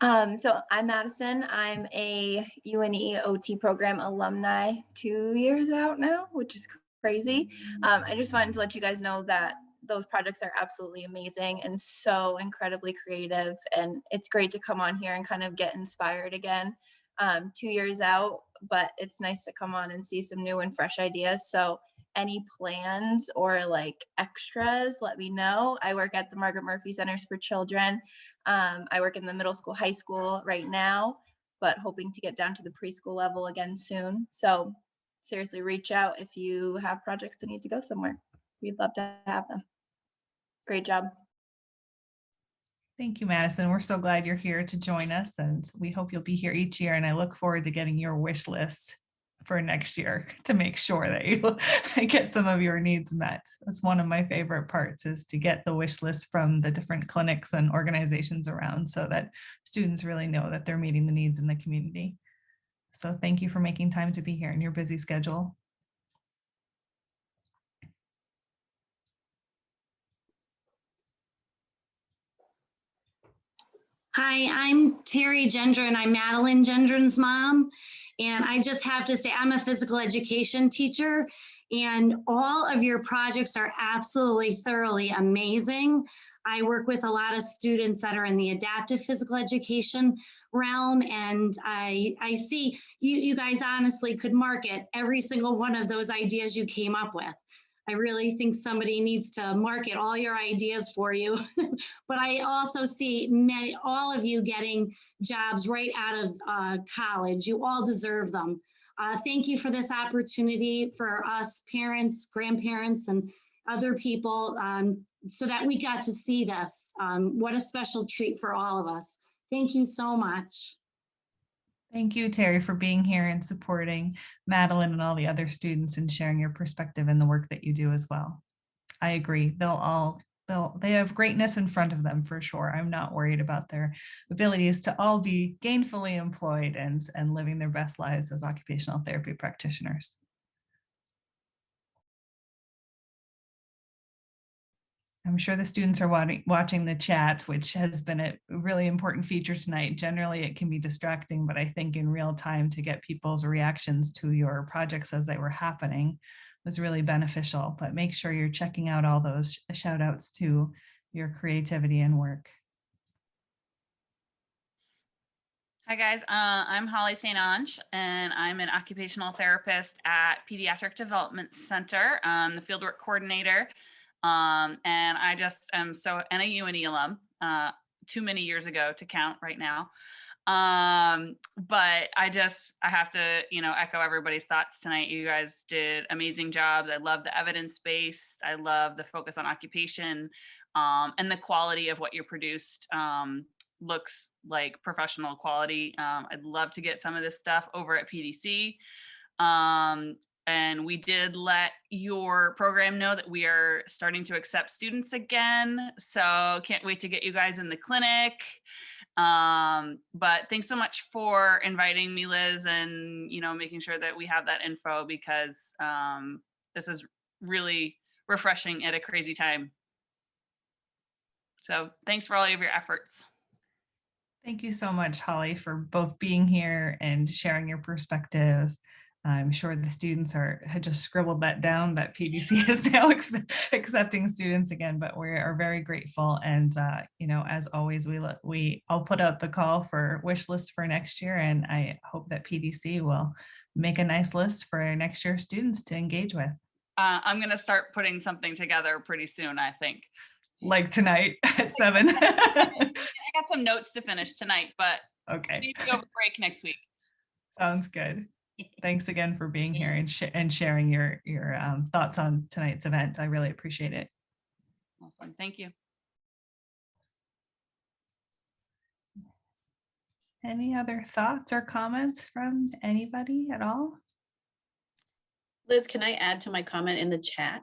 So I'm Madison. I'm a UNE OT program alumni 2 years out now, which is crazy. I just wanted to let you guys know that those projects are absolutely amazing and so incredibly creative. And it's great to come on here and kind of get inspired again. 2 years out, but it's nice to come on and see some new and fresh ideas. So any plans or like extras, let me know. I work at the Margaret Murphy Centers for Children. I work in the middle school, high school right now, but hoping to get down to the preschool level again soon. So seriously, reach out if you have projects that need to go somewhere. We'd love to have them. Great job. Thank you, Madison. We're so glad you're here to join us, and we hope you'll be here each year. And I look forward to getting your wish list for next year to make sure that you get some of your needs met. That's one of my favorite parts, is to get the wish list from the different clinics and organizations around so that students really know that they're meeting the needs in the community. So thank you for making time to be here in your busy schedule. Hi, I'm Terry Gendron. I'm Madeline Gendron's mom. And I just have to say, I'm a physical education teacher, and all of your projects are absolutely thoroughly amazing. I work with a lot of students that are in the adaptive physical education realm, and I see you guys honestly could market every single one of those ideas you came up with. I really think somebody needs to market all your ideas for you. But I also see all of you getting jobs right out of college. You all deserve them. Thank you for this opportunity for us parents, grandparents, and other people so that we got to see this. What a special treat for all of us. Thank you so much. Thank you, Terry, for being here and supporting Madeline and all the other students and sharing your perspective and the work that you do as well. I agree. They have greatness in front of them for sure. I'm not worried about their abilities to all be gainfully employed and living their best lives as occupational therapy practitioners. I'm sure the students are watching the chat, which has been a really important feature tonight. Generally, it can be distracting, but I think in real time to get people's reactions to your projects as they were happening was really beneficial. But make sure you're checking out all those shout outs to your creativity and work. Hi guys, I'm Holly St. Ange, and I'm an occupational therapist at Pediatric Development Center, the fieldwork coordinator. And I just am and a UNE alum, too many years ago to count right now. But I have to, echo everybody's thoughts tonight. You guys did amazing jobs. I love the evidence-based. I love the focus on occupation, and the quality of what you produced. Looks like professional quality. I'd love to get some of this stuff over at PDC. And we did let your program know that we are starting to accept students again. So can't wait to get you guys in the clinic. But thanks so much for inviting me, Liz, and making sure that we have that info, because this is really refreshing at a crazy time. So thanks for all of your efforts. Thank you so much, Holly, for both being here and sharing your perspective. I'm sure the students had just scribbled that down, that PDC is now accepting students again, but we are very grateful. And, as always, I'll put out the call for wish lists for next year, and I hope that PDC will make a nice list for next year's students to engage with. I'm going to start putting something together pretty soon, I think. Like tonight at 7. I got some notes to finish tonight, but okay. Maybe over break next week. Sounds good. Thanks again for being here and sharing your thoughts on tonight's event. I really appreciate it. Awesome. Thank you. Any other thoughts or comments from anybody at all? Liz, can I add to my comment in the chat?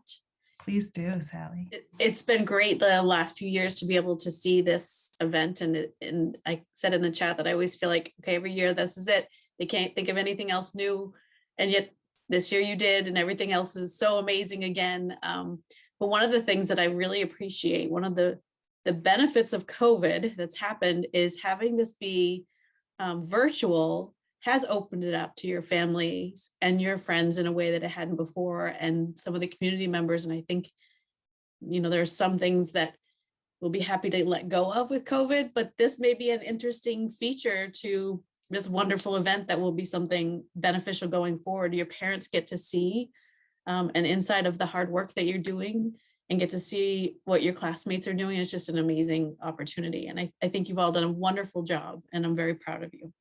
Please do, Sally. It's been great the last few years to be able to see this event. And I said in the chat that I always feel like, okay, every year this is it. They can't think of anything else new. And yet this year you did, and everything else is so amazing again. But one of the things that I really appreciate, one of the benefits of COVID that's happened, is having this be virtual has opened it up to your families and your friends in a way that it hadn't before, and some of the community members. And I think, there's some things that we'll be happy to let go of with COVID, but this may be an interesting feature to this wonderful event that will be something beneficial going forward. Your parents get to see an inside of the hard work that you're doing and get to see what your classmates are doing. It's just an amazing opportunity. And I think you've all done a wonderful job, and I'm very proud of you.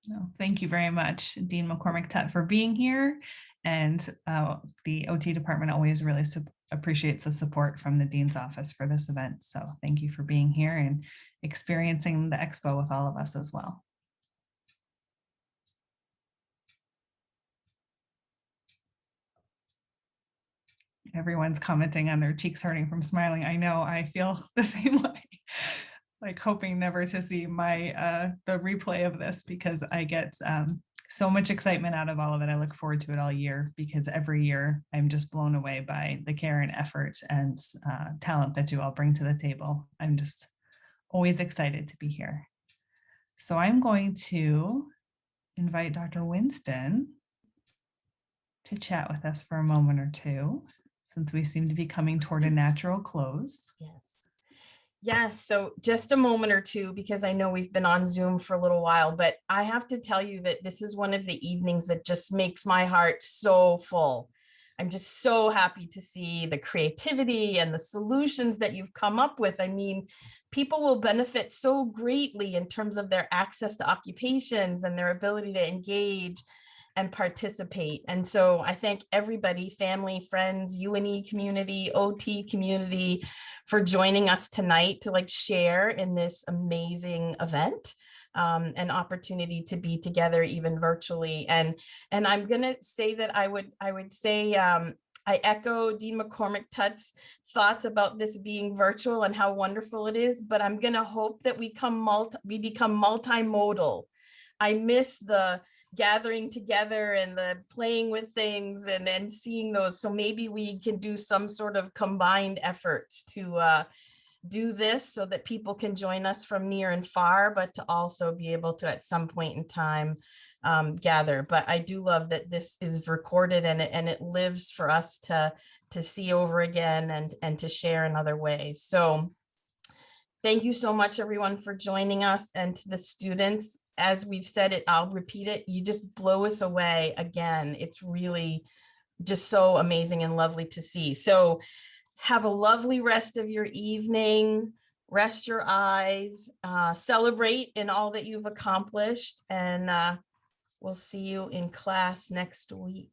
No, thank you very much, Dean McCormick-Tutt, for being here. And the OT department always really appreciates the support from the Dean's office for this event. So thank you for being here and experiencing the Expo with all of us as well. Everyone's commenting on their cheeks hurting from smiling. I know, I feel the same way. like hoping never to see my the replay of this, because I get so much excitement out of all of it. I look forward to it all year, because every year I'm just blown away by the care and effort and talent that you all bring to the table. I'm just always excited to be here. So I'm going to invite Dr. Winston to chat with us for a moment or two, since we seem to be coming toward a natural close. Yes. Yes. So just a moment or two, because I know we've been on Zoom for a little while, but I have to tell you that this is one of the evenings that just makes my heart so full. I'm just so happy to see the creativity and the solutions that you've come up with. I mean, people will benefit so greatly in terms of their access to occupations and their ability to engage and participate. And so I thank everybody, family, friends, UNE community, OT community, for joining us tonight to like share in this amazing event. An opportunity to be together even virtually. And I'm gonna say that I would say I echo Dean McCormick-Tutt's thoughts about this being virtual and how wonderful it is, but I'm gonna hope that we become multimodal. I miss the gathering together and the playing with things and then seeing those. So maybe we can do some sort of combined efforts to do this so that people can join us from near and far, but to also be able to at some point in time gather. But I do love that this is recorded and it lives for us to see over again and to share in other ways. So thank you so much, everyone, for joining us, and to the students. As we've said it, I'll repeat it. You just blow us away again. It's really just so amazing and lovely to see. So have a lovely rest of your evening. Rest your eyes, celebrate in all that you've accomplished, and we'll see you in class next week.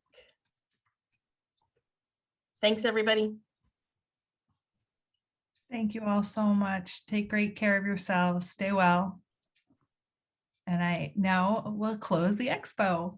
Thanks, everybody. Thank you all so much. Take great care of yourselves. Stay well. And I now will close the expo.